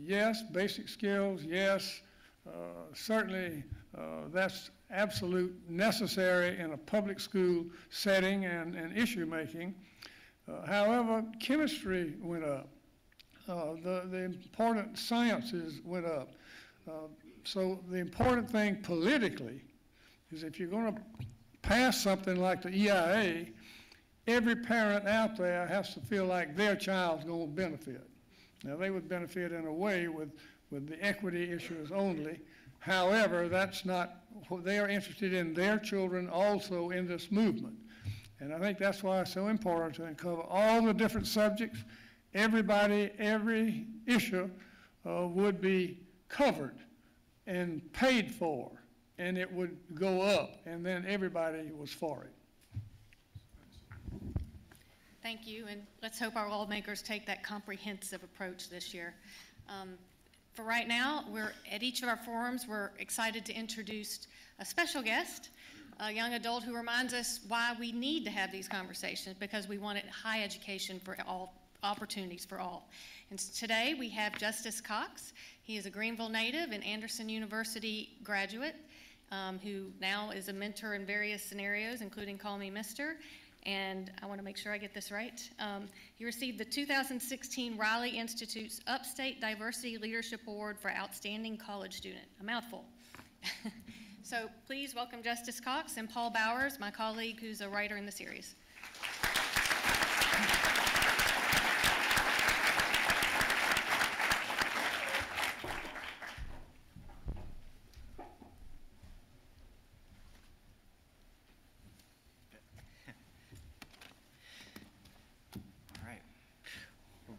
yes, basic skills, yes, certainly that's absolute necessary in a public school setting and issue making. However, chemistry went up. The important sciences went up. So the important thing politically is if you're going to pass something like the EIA, every parent out there has to feel like their child's going to benefit. Now, they would benefit in a way with the equity issues only. However, that's not, they are interested in their children also in this movement. And I think that's why it's so important to cover all the different subjects. Everybody, every issue would be covered and paid for, and it would go up, and then everybody was for it. Thank you, and let's hope our lawmakers take that comprehensive approach this year. For right now, we're at each of our forums, we're excited to introduce a special guest, a young adult who reminds us why we need to have these conversations, because we want high education for all, opportunities for all. And today we have Justice Cox. He is a Greenville native and Anderson University graduate who now is a mentor in various scenarios, including Call Me Mister. And I want to make sure I get this right. He received the 2016 Reilly Institute's Upstate Diversity Leadership Award for Outstanding College Student. A mouthful. So please welcome Justice Cox and Paul Bowers, my colleague who's a writer in the series.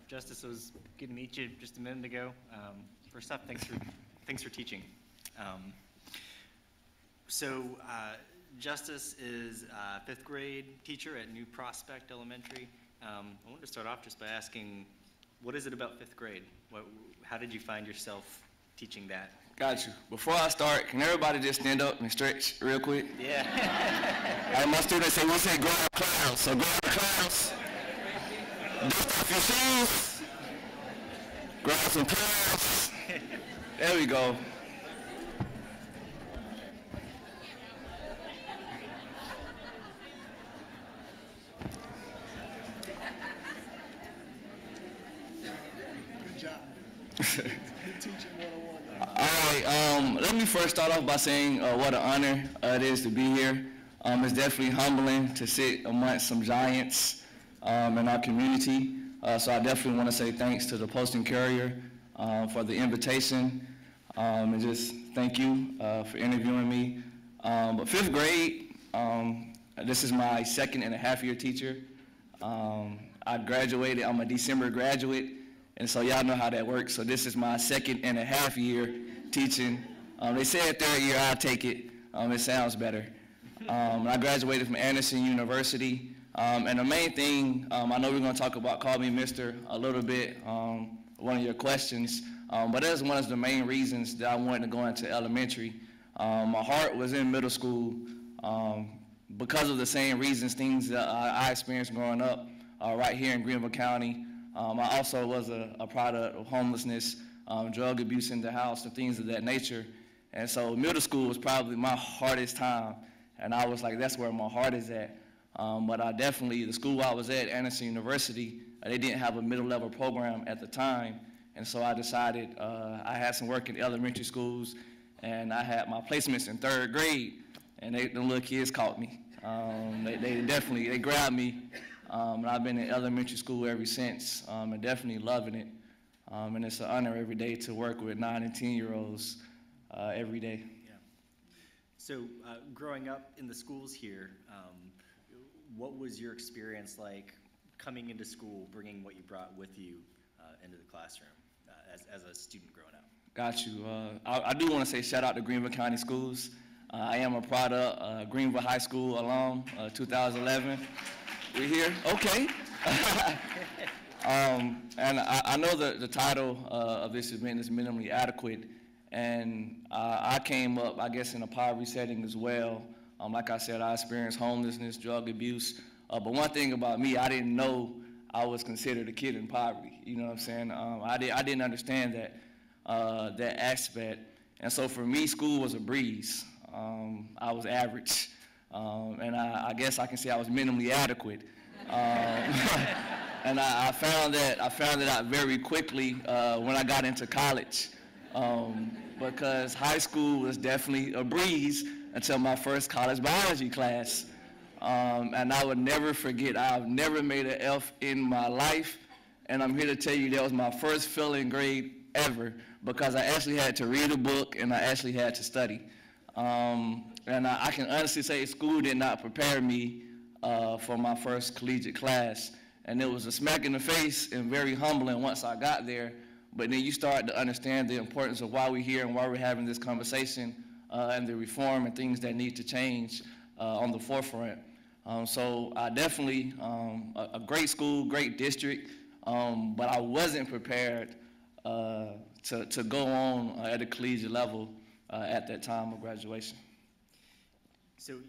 Justice, it was good to meet you just a minute ago. First off, thanks for teaching. Justice is a 5th grade teacher at New Prospect Elementary. I wanted to start off just by asking, what is it about 5th grade? How did you find yourself teaching that. Got you. Before I start, can everybody just stand up and stretch real quick? Yeah. And my students say, we say grab clouds. So grab the clouds. Dust off your shoes. Grab some clouds. There we go. Good job. Good teaching 101. All right, let me first start off by saying what an honor it is to be here. It's definitely humbling to sit amongst some giants in our community. So I definitely want to say thanks to the Post and Courier for the invitation, and just thank you for interviewing me. But fifth grade, this is my 2.5 year teacher. I graduated, I'm a December graduate, and so y'all know how that works. So this is my 2.5 year teaching. They said third year, I'll take it. It sounds better. I graduated from Anderson University. And the main thing, I know we're going to talk about Call Me Mister a little bit, one of your questions, but that's one of the main reasons that I wanted to go into elementary. My heart was in middle school because of the same reasons, things that I experienced growing up right here in Greenville County. I also was a product of homelessness, drug abuse in the house, and things of that nature. And so middle school was probably my hardest time, and I was like, that's where my heart is at. But I definitely, the school I was at, Anderson University, they didn't have a middle-level program at the time, and so I decided I had some work in elementary schools, and I had my placements in third grade, and the little kids caught me. They grabbed me, and I've been in elementary school ever since, and definitely loving it. And it's an honor every day to work with 9 and 10-year-olds every day. Yeah. So growing up in the schools here, what was your experience like coming into school, bringing what you brought with you into the classroom as a student growing up? Got you. I do want to say shout out to Greenville County Schools. I am a product Greenville High School alum, 2011. We're here? Okay. And I know the title of this event is minimally adequate, and I came up, I guess, in a poverty setting as well. Like I said, I experienced homelessness, drug abuse, but one thing about me, I didn't know I was considered a kid in poverty. You know what I'm saying? I didn't understand that aspect, and so for me, school was a breeze. I was average, and I guess I can say I was minimally adequate. And I found that out very quickly when I got into college, because high school was definitely a breeze until my first college biology class. And I would never forget, I've never made an F in my life, and I'm here to tell you that was my first failing grade ever, because I actually had to read a book and I actually had to study. And I can honestly say school did not prepare me for my first collegiate class. And it was a smack in the face and very humbling once I got there. But then you start to understand the importance of why we're here and why we're having this conversation and the reform and things that need to change on the forefront. So I definitely, a great school, great district, but I wasn't prepared to go on at a collegiate level at that time of graduation. So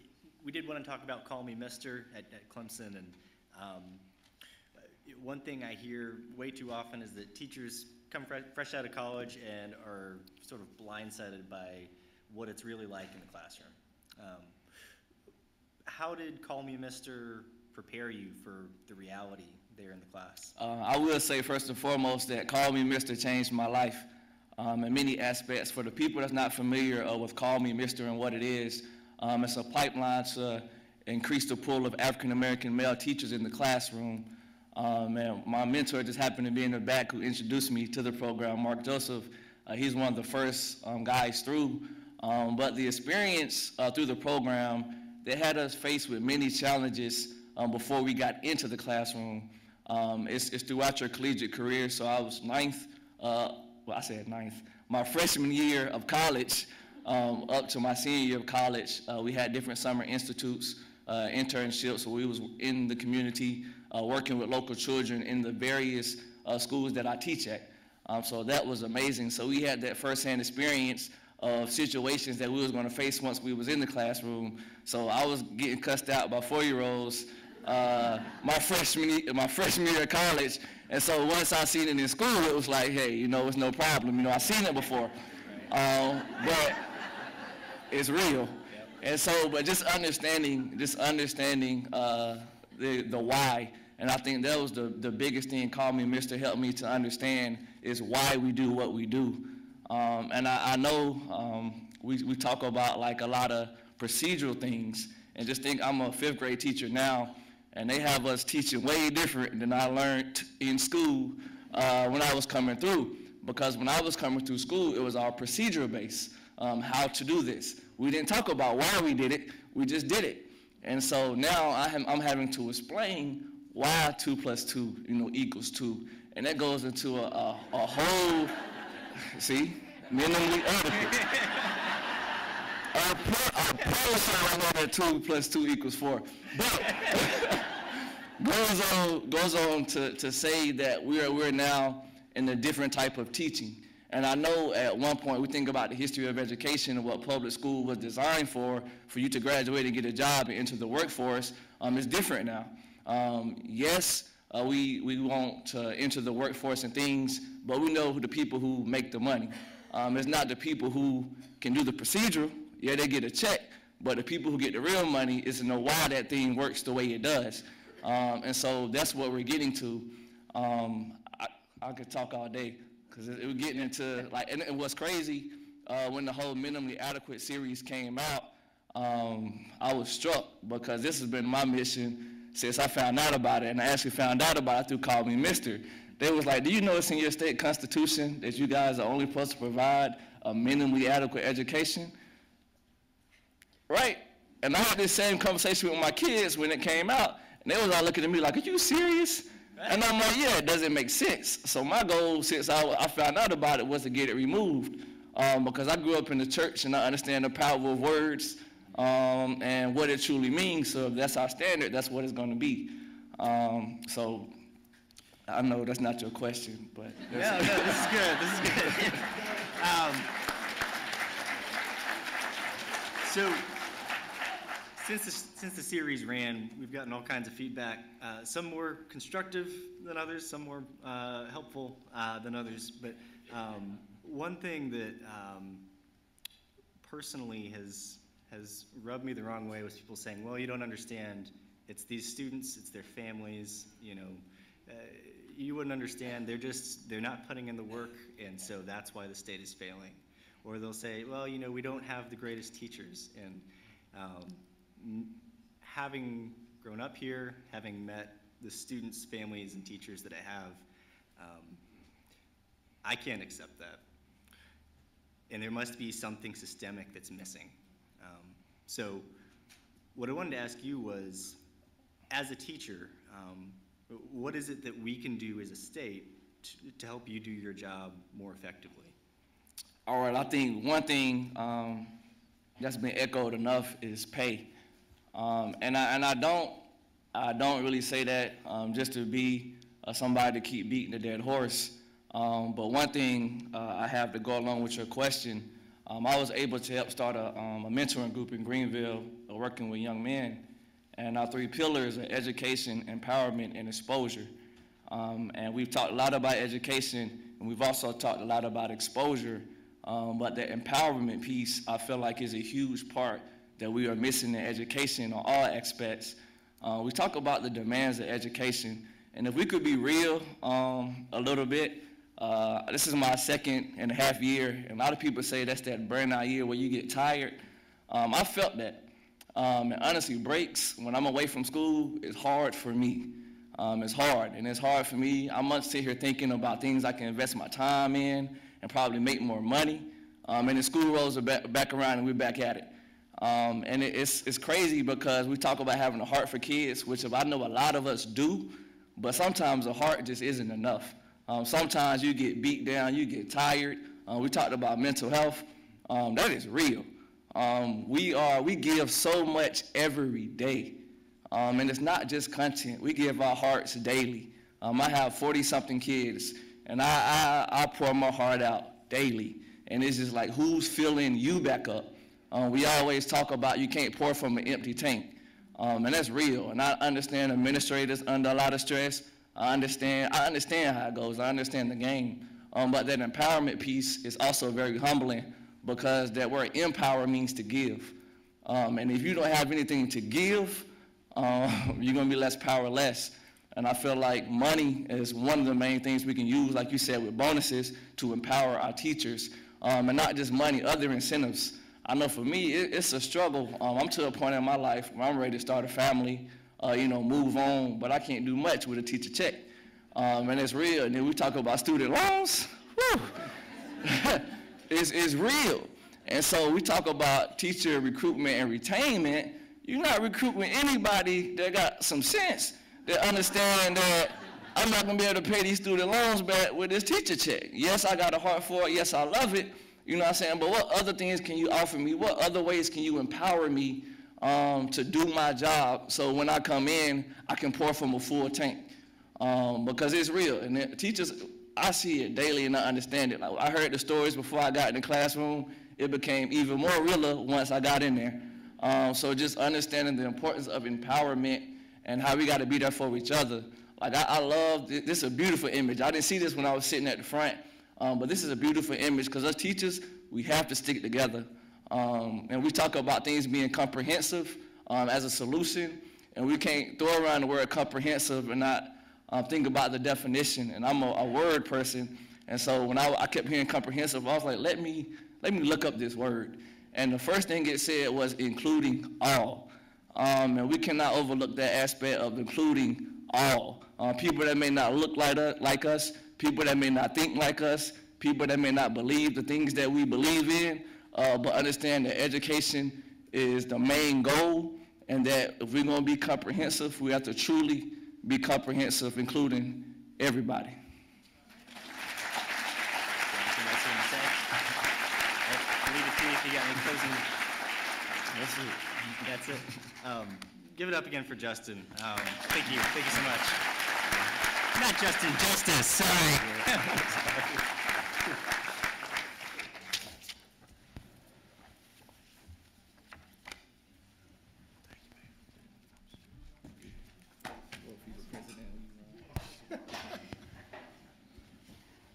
we did want to talk about Call Me Mister at Clemson, and one thing I hear way too often is that teachers come fresh out of college and are sort of blindsided by what it's really like in the classroom. How did Call Me Mister prepare you for the reality there in the class? I will say first and foremost that Call Me Mister changed my life in many aspects. For the people that's not familiar with Call Me Mister and what it is, it's a pipeline to increase the pool of African American male teachers in the classroom. And my mentor just happened to be in the back who introduced me to the program, Mark Joseph. He's one of the first guys through. But the experience through the program, they had us faced with many challenges before we got into the classroom. It's throughout your collegiate career. So I was my freshman year of college up to my senior year of college. We had different summer institutes, internships, so we was in the community working with local children in the various schools that I teach at. So that was amazing. So we had that firsthand experience of situations that we was going to face once we was in the classroom. So I was getting cussed out by 4-year-olds my freshman year of college. And so once I seen it in school, it was like, hey, you know, it's no problem. You know, I've seen it before. But it's real. And so, but just understanding the why. And I think that was the biggest thing Call Me Mister helped me to understand is why we do what we do. And I know we talk about like a lot of procedural things, and just think I'm a 5th grade teacher now, and they have us teaching way different than I learned in school when I was coming through. Because when I was coming through school, it was all procedural based, how to do this. We didn't talk about why we did it, we just did it. And so now I'm having to explain why 2 + 2, you know, equals 2. And that goes into a whole, see, minimally adequate. I promise I know that 2 + 2 = 4. But goes on to say that we're now in a different type of teaching. And I know at one point we think about the history of education and what public school was designed for you to graduate and get a job and enter the workforce. It's different now. Yes, we want to enter the workforce and things, but we know who the people who make the money. It's not the people who can do the procedural. Yeah, they get a check, but the people who get the real money is to know why that thing works the way it does. And so that's what we're getting to. I could talk all day because it was getting into, like, and what's crazy, when the whole Minimally Adequate series came out, I was struck because this has been my mission since I found out about it, and I actually found out about it through Call Me Mister. They was like, do you know it's in your state constitution that you guys are only supposed to provide a minimally adequate education? Right? And I had this same conversation with my kids when it came out, and they was all looking at me like, are you serious? And I'm like, yeah, it doesn't make sense. So my goal, since I found out about it, was to get it removed, because I grew up in the church and I understand the power of words and what it truly means. So if that's our standard, that's what it's going to be. So I know that's not your question, but no, this is good. This is good. So since the series ran, we've gotten all kinds of feedback. Some more constructive than others, some more helpful than others. But one thing that personally has rubbed me the wrong way was people saying, "Well, you don't understand. It's these students, it's their families. You know, you wouldn't understand. They're not putting in the work, and so that's why the state is failing." Or they'll say, "Well, you know, we don't have the greatest teachers." And having grown up here, having met the students, families, and teachers that I have, I can't accept that. And there must be something systemic that's missing. So what I wanted to ask you was, as a teacher, what is it that we can do as a state to help you do your job more effectively? All right, I think one thing that's been echoed enough is pay. And I don't really say that just to be somebody to keep beating a dead horse. But one thing I have to go along with your question, I was able to help start a mentoring group in Greenville working with young men. And our 3 pillars are education, empowerment, and exposure. And we've talked a lot about education, and we've also talked a lot about exposure. But the empowerment piece, I feel like, is a huge part that we are missing in education on all aspects. We talk about the demands of education, and if we could be real a little bit, this is my 2.5 year, and a lot of people say that's that burnout year where you get tired. I felt that. And honestly, breaks, when I'm away from school, is hard for me. It's hard, and it's hard for me. I must sit here thinking about things I can invest my time in and probably make more money. And the school rolls are back around and we're back at it. And it's crazy because we talk about having a heart for kids, which I know a lot of us do, but sometimes a heart just isn't enough. Sometimes you get beat down, you get tired. We talked about mental health. That is real. We give so much every day. And it's not just content. We give our hearts daily. I have 40-something kids, and I pour my heart out daily. And it's just like, who's filling you back up? We always talk about you can't pour from an empty tank. And that's real. And I understand administrators under a lot of stress. I understand how it goes. I understand the game. But that empowerment piece is also very humbling, because that word empower means to give. And if you don't have anything to give, you're going to be less powerless. And I feel like money is one of the main things we can use, like you said, with bonuses to empower our teachers. And not just money, other incentives. I know for me, it's a struggle. I'm to a point in my life where I'm ready to start a family, move on, but I can't do much with a teacher check. And it's real. And then we talk about student loans. Whew. It's real. And so we talk about teacher recruitment and retainment. You're not recruiting anybody that got some sense, that understand that I'm not going to be able to pay these student loans back with this teacher check. Yes, I got a heart for it. Yes, I love it. You know what I'm saying? But what other things can you offer me? What other ways can you empower me to do my job, so when I come in, I can pour from a full tank? Because it's real. And the teachers, I see it daily and I understand it. Like, I heard the stories before I got in the classroom. It became even more realer once I got in there. So just understanding the importance of empowerment and how we got to be there for each other. Like, I love this. This is a beautiful image. I didn't see this when I was sitting at the front, but this is a beautiful image, because us teachers, we have to stick together. And we talk about things being comprehensive as a solution, and we can't throw around the word comprehensive and not think about the definition. And I'm a word person, and so when I kept hearing comprehensive, I was like, let me look up this word. And the first thing it said was including all. And we cannot overlook that aspect of including all. People that may not look like us, people that may not think like us, people that may not believe the things that we believe in, but understand that education is the main goal, and that if we're going to be comprehensive, we have to truly be comprehensive, including everybody. You got any closing? That's it. Give it up again for Justin. Thank you so much. Not Justin, Justice, sorry.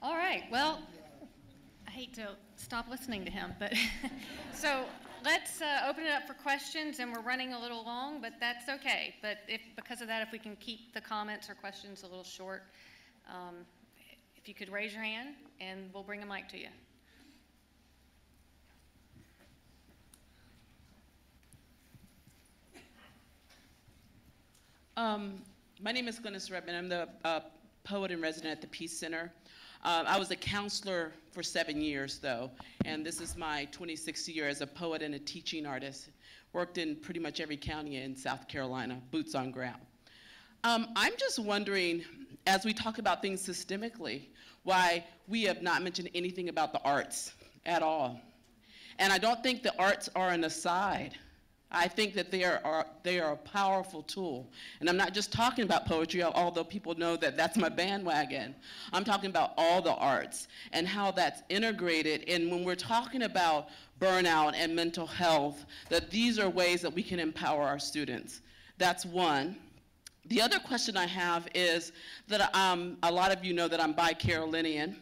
All right, well, I hate to stop listening to him, but so let's open it up for questions, and we're running a little long, but that's okay. But because of that, if we can keep the comments or questions a little short, if you could raise your hand, and we'll bring a mic to you. My name is Glennis Redman. I'm the poet and resident at the Peace Center. I was a counselor for 7 years, though, and this is my 26th year as a poet and a teaching artist. Worked in pretty much every county in South Carolina, boots on ground. I'm just wondering, as we talk about things systemically, why we have not mentioned anything about the arts at all. And I don't think the arts are an aside. I think that they are a powerful tool. And I'm not just talking about poetry, although people know that that's my bandwagon. I'm talking about all the arts and how that's integrated. And when we're talking about burnout and mental health, that these are ways that we can empower our students. That's one. The other question I have is that a lot of you know that I'm bi-Carolinian.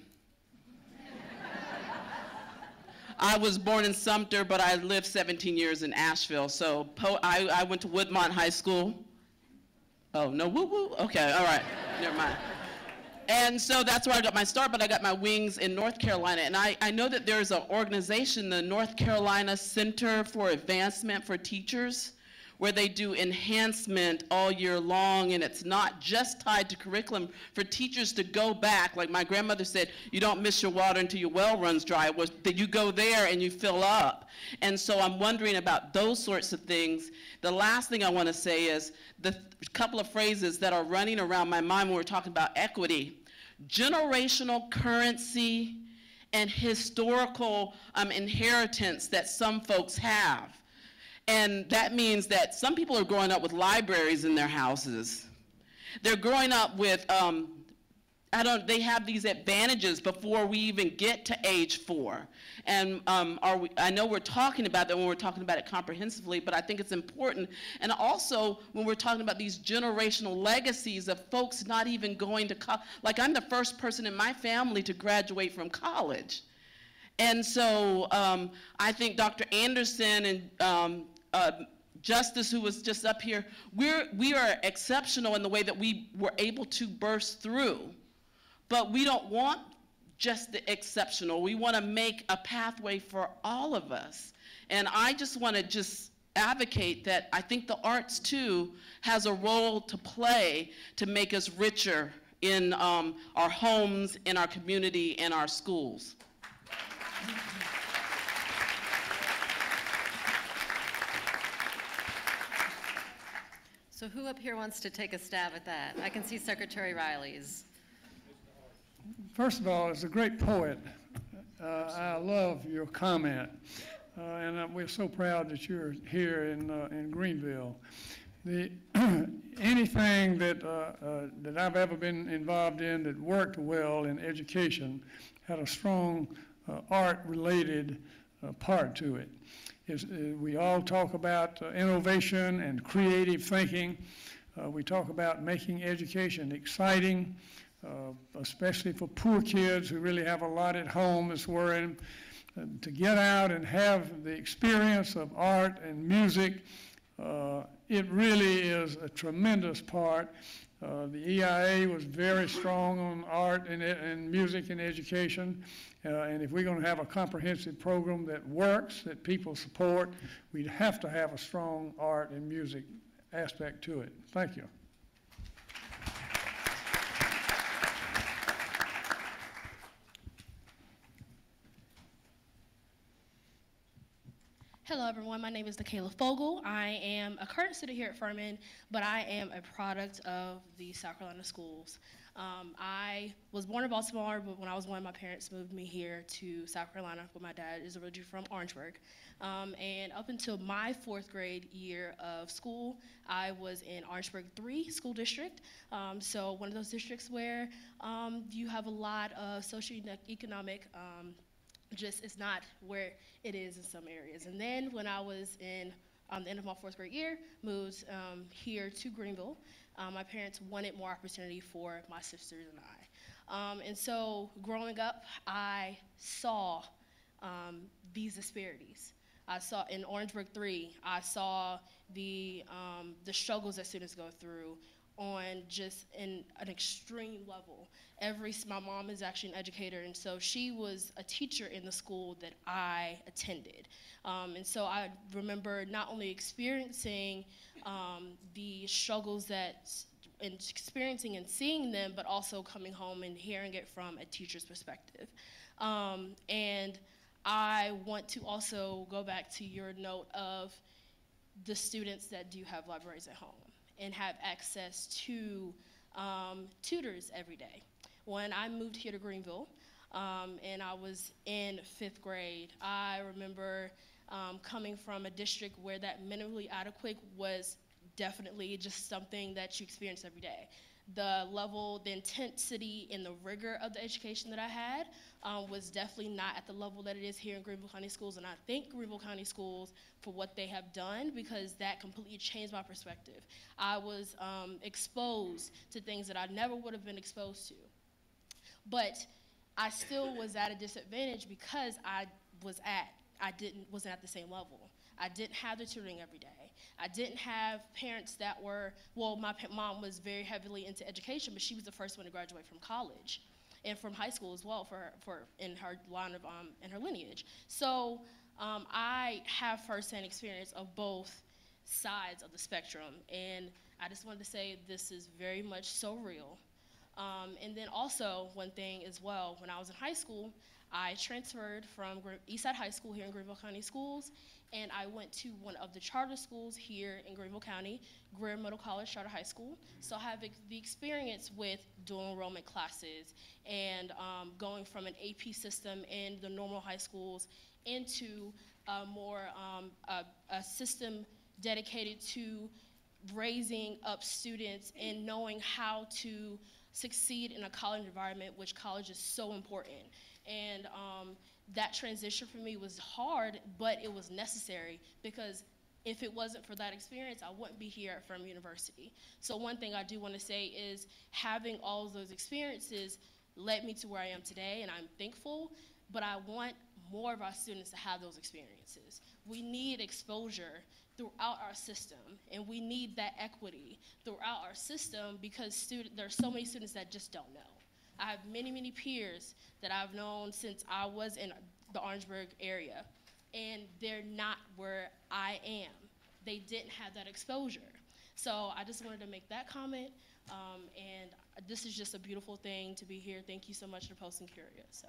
I was born in Sumter, but I lived 17 years in Asheville. So I went to Woodmont High School. Oh, no, woo-woo? Okay, all right, never mind. And so that's where I got my start, but I got my wings in North Carolina. And I know that there's an organization, the North Carolina Center for Advancement for Teachers, where they do enhancement all year long, and it's not just tied to curriculum for teachers to go back. Like my grandmother said, you don't miss your water until your well runs dry. It was that you go there and you fill up. And so I'm wondering about those sorts of things. The last thing I want to say is the couple of phrases that are running around my mind when we're talking about equity: generational currency and historical inheritance that some folks have. And that means that some people are growing up with libraries in their houses. They're growing up with they have these advantages before we even get to age 4. And I know we're talking about that when we're talking about it comprehensively, but I think it's important. And also when we're talking about these generational legacies of folks not even going to college. Like, I'm the first person in my family to graduate from college. And so I think Dr. Anderson and Justice, who was just up here, we are exceptional in the way that we were able to burst through. But we don't want just the exceptional. We want to make a pathway for all of us. And I just want to just advocate that I think the arts, too, has a role to play to make us richer in our homes, in our community, and our schools. So who up here wants to take a stab at that? I can see Secretary Reilly's. First of all, as a great poet, I love your comment, and we're so proud that you're here in Greenville. Anything that I've ever been involved in that worked well in education had a strong art-related part to it. We all talk about innovation and creative thinking. We talk about making education exciting, especially for poor kids who really have a lot at home that's worrying. To get out and have the experience of art and music, it really is a tremendous part. The EIA was very strong on art and music and education. And if we're going to have a comprehensive program that works, that people support, we'd have to have a strong art and music aspect to it. Thank you. Hello, everyone. My name is Nikayla Fogel. I am a current student here at Furman, but I am a product of the South Carolina schools. I was born in Baltimore, but when I was 1, my parents moved me here to South Carolina, where my dad is originally from Orangeburg. And up until my 4th grade year of school, I was in Orangeburg 3 school district. So one of those districts where you have a lot of socioeconomic just it's not where it is in some areas. And then when I was in the end of my 4th grade year, moved here to Greenville. My parents wanted more opportunity for my sisters and I. And so growing up, I saw these disparities. I saw in Orangeburg 3, I saw the struggles that students go through on just an extreme level. My mom is actually an educator, and so she was a teacher in the school that I attended. And so I remember not only experiencing the struggles and experiencing and seeing them, but also coming home and hearing it from a teacher's perspective. And I want to also go back to your note of the students that do have libraries at home and have access to tutors every day. When I moved here to Greenville, and I was in 5th grade, I remember coming from a district where that minimally adequate was definitely just something that you experience every day. The level, the intensity, and the rigor of the education that I had was definitely not at the level that it is here in Greenville County Schools, and I thank Greenville County Schools for what they have done, because that completely changed my perspective. I was exposed to things that I never would have been exposed to. But I still was at a disadvantage because I wasn't at the same level. I didn't have the tutoring every day. I didn't have parents that were, well, my mom was very heavily into education, but she was the first one to graduate from college and from high school as well for in her line of in her lineage. So I have firsthand experience of both sides of the spectrum, and I just wanted to say this is very much so real. And then also one thing as well, when I was in high school, I transferred from Eastside High School here in Greenville County Schools, and I went to one of the charter schools here in Greenville County, Greer Middle College Charter High School. So I have the experience with dual enrollment classes and going from an AP system in the normal high schools into a more a system dedicated to raising up students and knowing how to succeed in a college environment, which college is so important. And that transition for me was hard, but it was necessary, because if it wasn't for that experience, I wouldn't be here at Furman University. So one thing I do want to say is having all of those experiences led me to where I am today, and I'm thankful, but I want more of our students to have those experiences. We need exposure throughout our system, and we need that equity throughout our system, because there are so many students that just don't know. I have many, many peers that I've known since I was in the Orangeburg area, and they're not where I am. They didn't have that exposure. So I just wanted to make that comment, and this is just a beautiful thing to be here. Thank you so much for Post and Courier. So.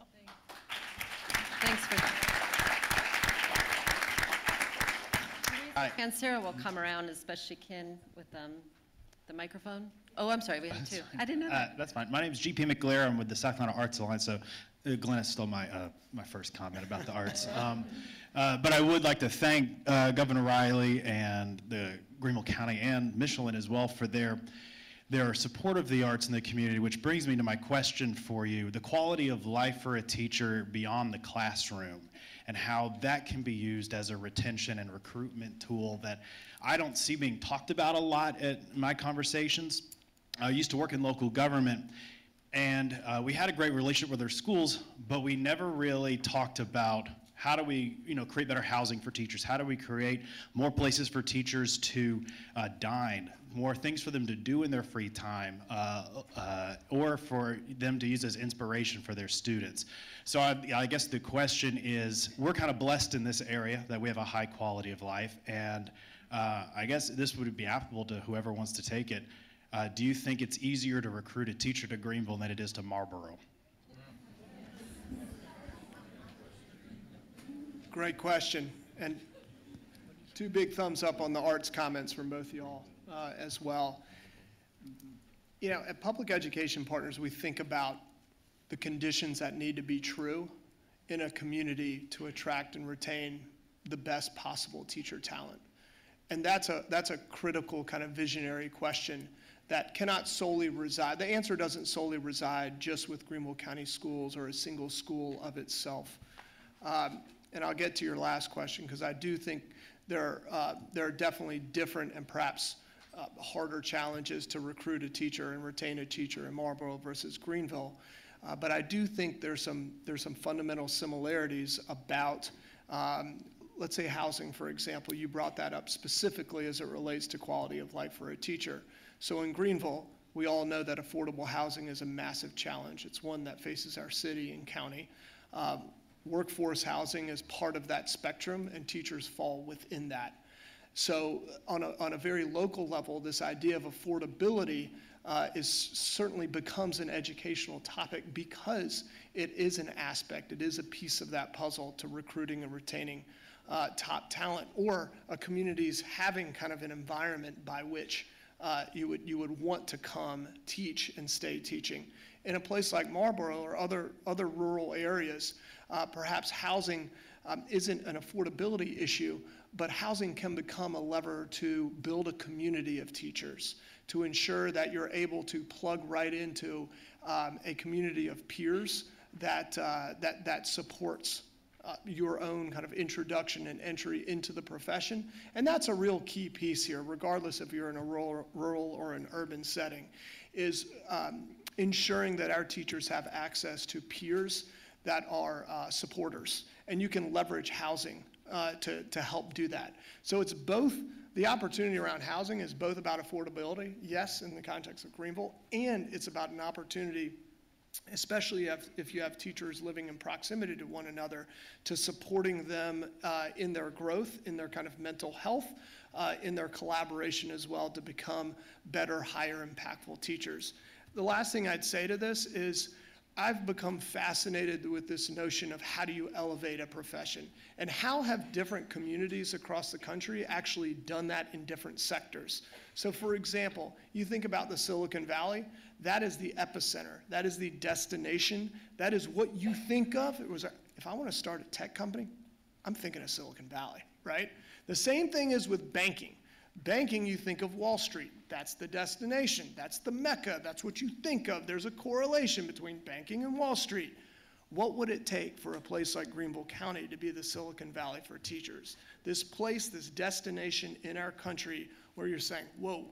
Thanks for that. And Sarah will come around as best she can with the microphone. Oh, I'm sorry, we have two. I didn't know that. That's fine. My name is GP McGlair. I'm with the South Carolina Arts Alliance. So Glenna stole my first comment about the arts. But I would like to thank Governor Reilly and the Greenville County and Michelin as well for their support of the arts in the community, which brings me to my question for you. The quality of life for a teacher beyond the classroom, and how that can be used as a retention and recruitment tool that I don't see being talked about a lot at my conversations. I used to work in local government, and we had a great relationship with our schools, but we never really talked about how do we, create better housing for teachers? How do we create more places for teachers to dine, more things for them to do in their free time, or for them to use as inspiration for their students? So I guess the question is, we're kind of blessed in this area that we have a high quality of life, and I guess this would be applicable to whoever wants to take it. Do you think it's easier to recruit a teacher to Greenville than it is to Marlboro? Great question, and two big thumbs up on the arts comments from both y'all as well. At Public Education Partners, we think about the conditions that need to be true in a community to attract and retain the best possible teacher talent. And that's a critical kind of visionary question that cannot solely reside, the answer doesn't solely reside just with Greenville County Schools or a single school of itself. And I'll get to your last question, because I do think there are definitely different and perhaps harder challenges to recruit a teacher and retain a teacher in Marlboro versus Greenville. But I do think there's some fundamental similarities about, let's say, housing, for example. You brought that up specifically as it relates to quality of life for a teacher. So in Greenville, we all know that affordable housing is a massive challenge. It's one that faces our city and county. Workforce housing is part of that spectrum, and teachers fall within that. So on a very local level, this idea of affordability certainly becomes an educational topic, because it is an aspect, it is a piece of that puzzle to recruiting and retaining top talent, or a community's having kind of an environment by which you would want to come teach and stay teaching. In a place like Marlboro or other rural areas, perhaps housing isn't an affordability issue, but housing can become a lever to build a community of teachers, to ensure that you're able to plug right into a community of peers that supports your own kind of introduction and entry into the profession. And that's a real key piece here, regardless if you're in a rural or an urban setting, is ensuring that our teachers have access to peers that are supporters. And you can leverage housing to help do that. So it's both, the opportunity around housing is both about affordability, yes, in the context of Greenville, and it's about an opportunity, especially if you have teachers living in proximity to one another, to supporting them in their growth, in their kind of mental health, in their collaboration as well, to become better, higher impactful teachers. The last thing I'd say to this is, I've become fascinated with this notion of how do you elevate a profession, and how have different communities across the country actually done that in different sectors. So for example, you think about the Silicon Valley, that is the epicenter, that is the destination, that is what you think of. If I want to start a tech company, I'm thinking of Silicon Valley, right? The same thing is with banking. Banking, you think of Wall Street. That's the destination. That's the Mecca. That's what you think of. There's a correlation between banking and Wall Street. What would it take for a place like Greenville County to be the Silicon Valley for teachers? This place, this destination in our country where you're saying, whoa,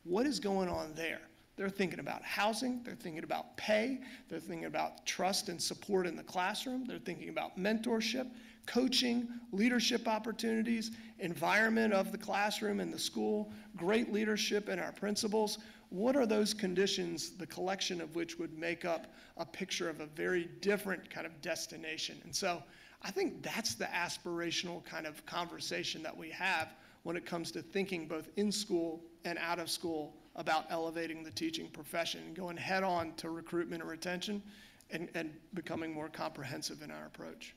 what is going on there? They're thinking about housing, they're thinking about pay, they're thinking about trust and support in the classroom, they're thinking about mentorship, coaching, leadership opportunities, environment of the classroom and the school, great leadership in our principals. What are those conditions, the collection of which would make up a picture of a very different kind of destination? And so I think that's the aspirational kind of conversation that we have when it comes to thinking both in school and out of school about elevating the teaching profession and going head on to recruitment and retention and becoming more comprehensive in our approach.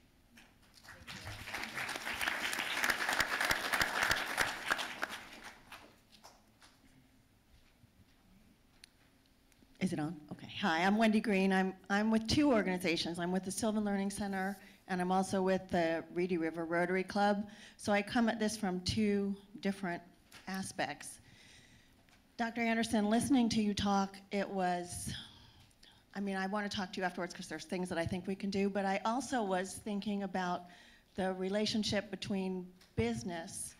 Is it on? Okay. Hi, I'm Wendy Green. I'm with two organizations. I'm with the Sylvan Learning Center, and I'm also with the Reedy River Rotary Club. So I come at this from two different aspects. Dr. Anderson, listening to you talk, it was, I mean, I want to talk to you afterwards because there's things that I think we can do, but I also was thinking about the relationship between business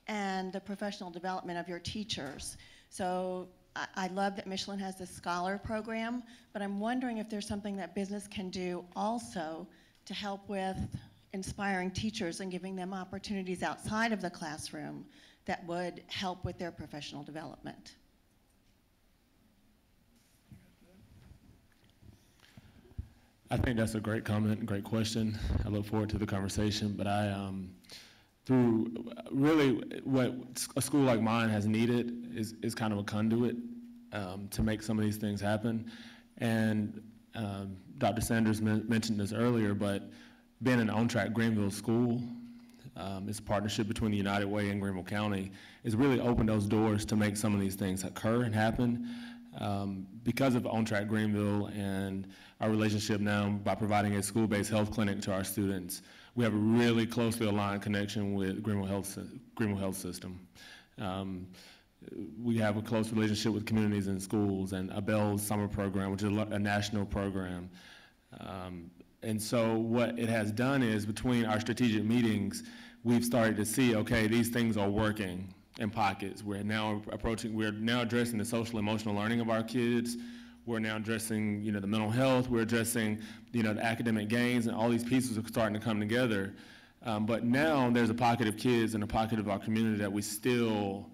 and the professional development of your teachers. So I love that Michelin has this scholar program, but I'm wondering if there's something that business can do also to help with inspiring teachers and giving them opportunities outside of the classroom that would help with their professional development. I think that's a great comment, great question. I look forward to the conversation, but through really what a school like mine has needed is kind of a conduit to make some of these things happen. And Dr. Sanders mentioned this earlier, but being an on-track Greenville school, it's a partnership between the United Way and Greenville County, has really opened those doors to make some of these things occur and happen. Because of On Track Greenville and our relationship now by providing a school-based health clinic to our students, we have a really closely aligned connection with Greenville Health System. We have a close relationship with communities and schools and Abel's summer program, which is a national program. And so what it has done is between our strategic meetings, we've started to see, okay, these things are working in pockets. We're now addressing the social emotional learning of our kids. We're now addressing, the mental health. We're addressing, the academic gains, and all these pieces are starting to come together. But now there's a pocket of kids and a pocket of our community that we still,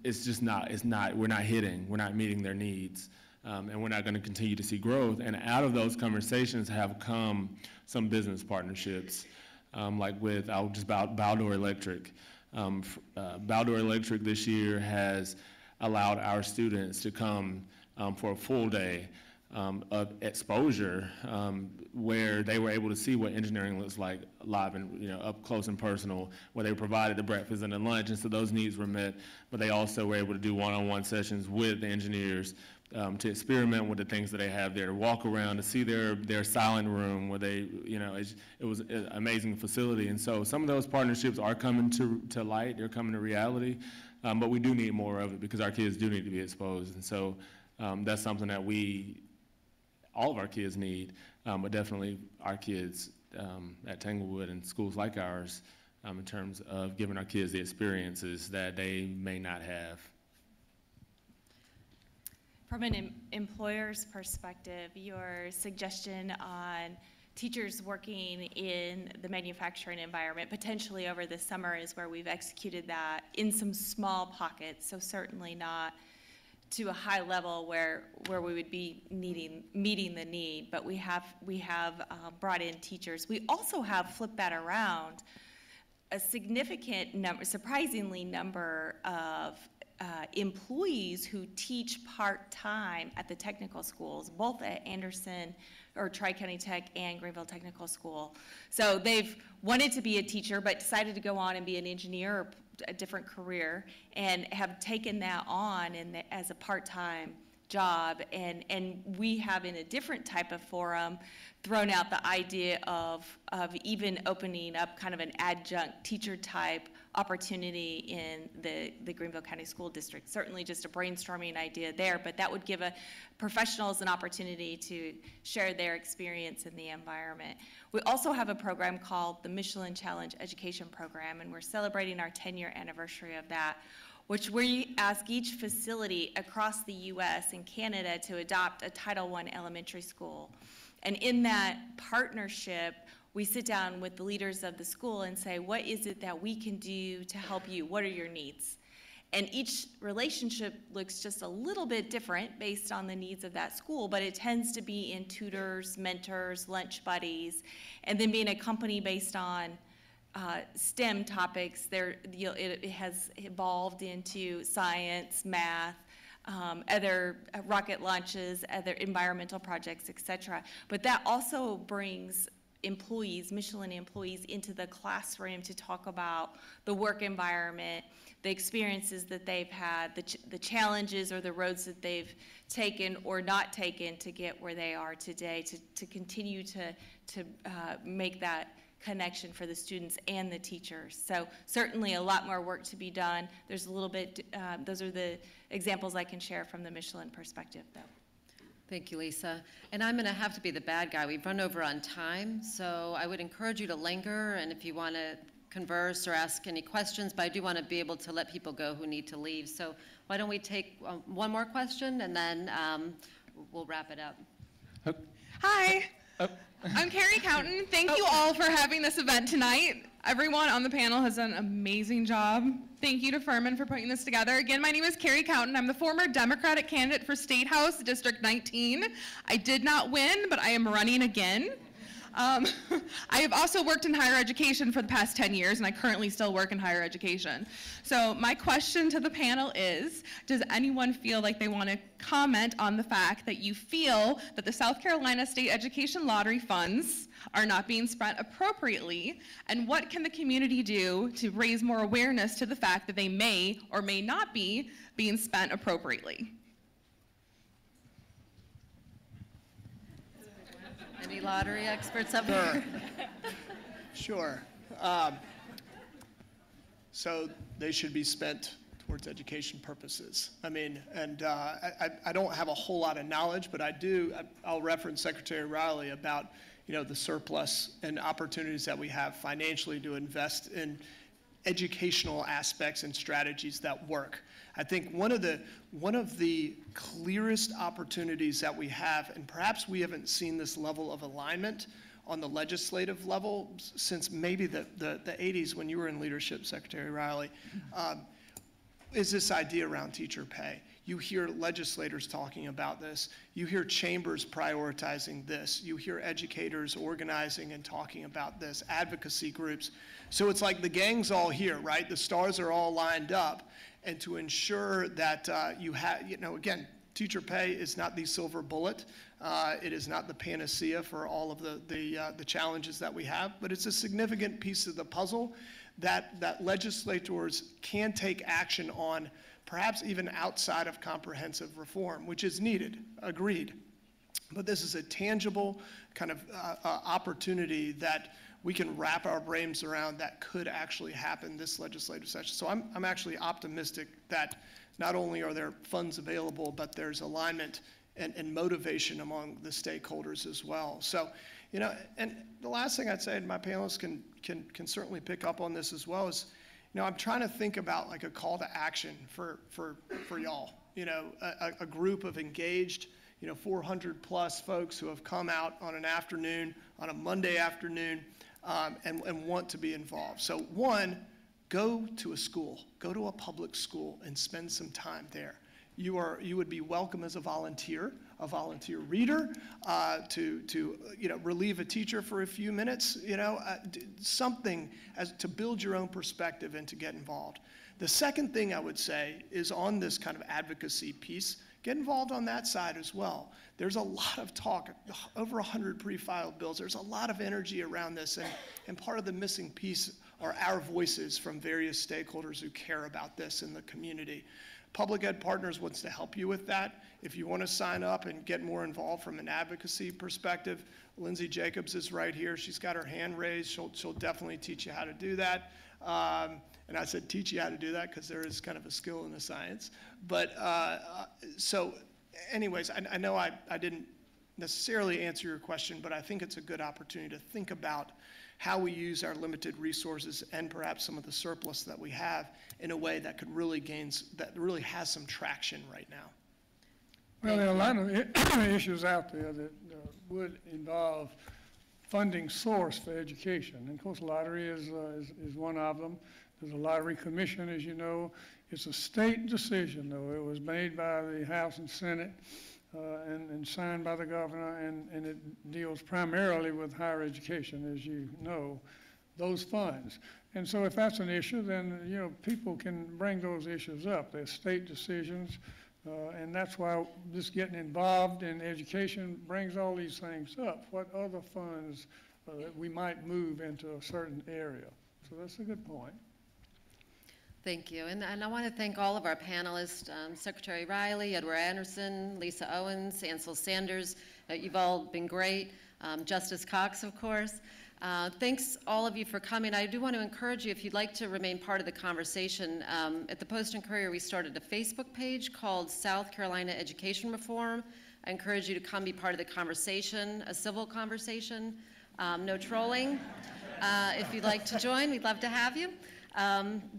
we're not hitting, we're not meeting their needs. And we're not going to continue to see growth. And out of those conversations have come some business partnerships, like with Baldor Electric. Baldor Electric this year has allowed our students to come for a full day of exposure where they were able to see what engineering looks like live and up close and personal, where they provided the breakfast and the lunch, and so those needs were met. But they also were able to do one-on-one sessions with the engineers to experiment with the things that they have there, to walk around, to see their silent room where they, it was an amazing facility. And so some of those partnerships are coming to light, they're coming to reality, but we do need more of it because our kids do need to be exposed. And so that's something that all of our kids need, but definitely our kids at Tanglewood and schools like ours in terms of giving our kids the experiences that they may not have. From an employer's perspective, your suggestion on teachers working in the manufacturing environment, potentially over the summer, is where we've executed that in some small pockets, so certainly not to a high level where we would be meeting the need, but we have brought in teachers. We also have flipped that around. A significant number, surprisingly number of employees who teach part-time at the technical schools, both at Anderson or Tri-County Tech and Greenville Technical School. So they've wanted to be a teacher but decided to go on and be an engineer or a different career and have taken that on as a part-time job. And we have, in a different type of forum, thrown out the idea of even opening up kind of an adjunct teacher type opportunity in the Greenville County School District. Certainly just a brainstorming idea there, but that would give professionals an opportunity to share their experience in the environment. We also have a program called the Michelin Challenge Education Program, and we're celebrating our 10-year anniversary of that, which we ask each facility across the U.S. and Canada to adopt a Title I elementary school. And in that partnership, we sit down with the leaders of the school and say, what is it that we can do to help you? What are your needs? And each relationship looks just a little bit different based on the needs of that school, but it tends to be in tutors, mentors, lunch buddies, and then being a company based on STEM topics. It has evolved into science, math, other rocket launches, other environmental projects, etc. But that also brings employees, Michelin employees, into the classroom to talk about the work environment, the experiences that they've had, the challenges or the roads that they've taken or not taken to get where they are today, to continue to make that connection for the students and the teachers. So certainly a lot more work to be done. There's a little bit, those are the examples I can share from the Michelin perspective, though. Thank you, Lisa. And I'm going to have to be the bad guy. We've run over on time, so I would encourage you to linger, and if you want to converse or ask any questions, but I do want to be able to let people go who need to leave. So why don't we take one more question, and then we'll wrap it up. Hi. I'm Carrie Counton. Thank you all for having this event tonight. Everyone on the panel has done an amazing job. Thank you to Furman for putting this together. Again, my name is Carrie Counton. I'm the former Democratic candidate for State House, District 19. I did not win, but I am running again. I have also worked in higher education for the past 10 years, and I currently still work in higher education. So my question to the panel is, does anyone feel like they want to comment on the fact that you feel that the South Carolina State Education Lottery funds are not being spent appropriately, and what can the community do to raise more awareness to the fact that they may or may not be being spent appropriately? Any lottery experts up here? Sure. So they should be spent towards education purposes. I mean, and I don't have a whole lot of knowledge, but I'll reference Secretary Reilly about, the surplus and opportunities that we have financially to invest in educational aspects and strategies that work. I think one of the clearest opportunities that we have, and perhaps we haven't seen this level of alignment on the legislative level since maybe the 80s when you were in leadership, Secretary Reilly, is this idea around teacher pay. You hear legislators talking about this. You hear chambers prioritizing this. You hear educators organizing and talking about this, advocacy groups. So it's like the gang's all here, right? The stars are all lined up. And to ensure that you have, again, teacher pay is not the silver bullet. It is not the panacea for all of the challenges that we have, but it's a significant piece of the puzzle that legislators can take action on, perhaps even outside of comprehensive reform, which is needed, agreed. But this is a tangible kind of opportunity that we can wrap our brains around that could actually happen this legislative session. So I'm actually optimistic that not only are there funds available, but there's alignment and motivation among the stakeholders as well. So, and the last thing I'd say, and my panelists can certainly pick up on this as well, is, I'm trying to think about like a call to action for y'all. A group of engaged, 400 plus folks who have come out on an afternoon, on a Monday afternoon, and want to be involved. So one, go to a school, go to a public school and spend some time there. You would be welcome as a volunteer reader, to relieve a teacher for a few minutes, something to build your own perspective and to get involved. The second thing I would say is on this kind of advocacy piece, get involved on that side as well. There's a lot of talk, over 100 pre-filed bills. There's a lot of energy around this, and part of the missing piece are our voices from various stakeholders who care about this in the community. Public Ed Partners wants to help you with that. If you want to sign up and get more involved from an advocacy perspective, Lindsay Jacobs is right here. She's got her hand raised. She'll definitely teach you how to do that. And I said teach you how to do that because there is kind of a skill in the science. But so anyways, I know I didn't necessarily answer your question, but I think it's a good opportunity to think about how we use our limited resources and perhaps some of the surplus that we have in a way that could really that really has some traction right now. Well, there are a lot of issues out there that would involve funding source for education. And of course, lottery is one of them. There's a lottery commission, as you know. It's a state decision, though. It was made by the House and Senate and signed by the governor, and it deals primarily with higher education, as you know, those funds. And so if that's an issue, then, you know, people can bring those issues up. They're state decisions. And that's why just getting involved in education brings all these things up. What other funds that we might move into a certain area? So that's a good point. Thank you. And I want to thank all of our panelists, Secretary Reilly, Edward Anderson, Lisa Owens, Ansel Sanders. You've all been great. Justice Cox, of course. Thanks all of you for coming. I do want to encourage you, if you'd like to remain part of the conversation, at the Post and Courier we started a Facebook page called South Carolina Education Reform. I encourage you to come be part of the conversation, a civil conversation, no trolling. If you'd like to join, we'd love to have you.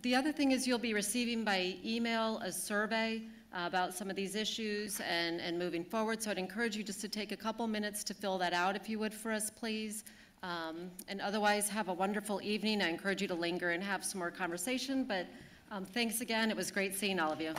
The other thing is you'll be receiving by email a survey about some of these issues and moving forward, so I'd encourage you just to take a couple minutes to fill that out if you would for us, please. And otherwise, have a wonderful evening. I encourage you to linger and have some more conversation, but thanks again. It was great seeing all of you.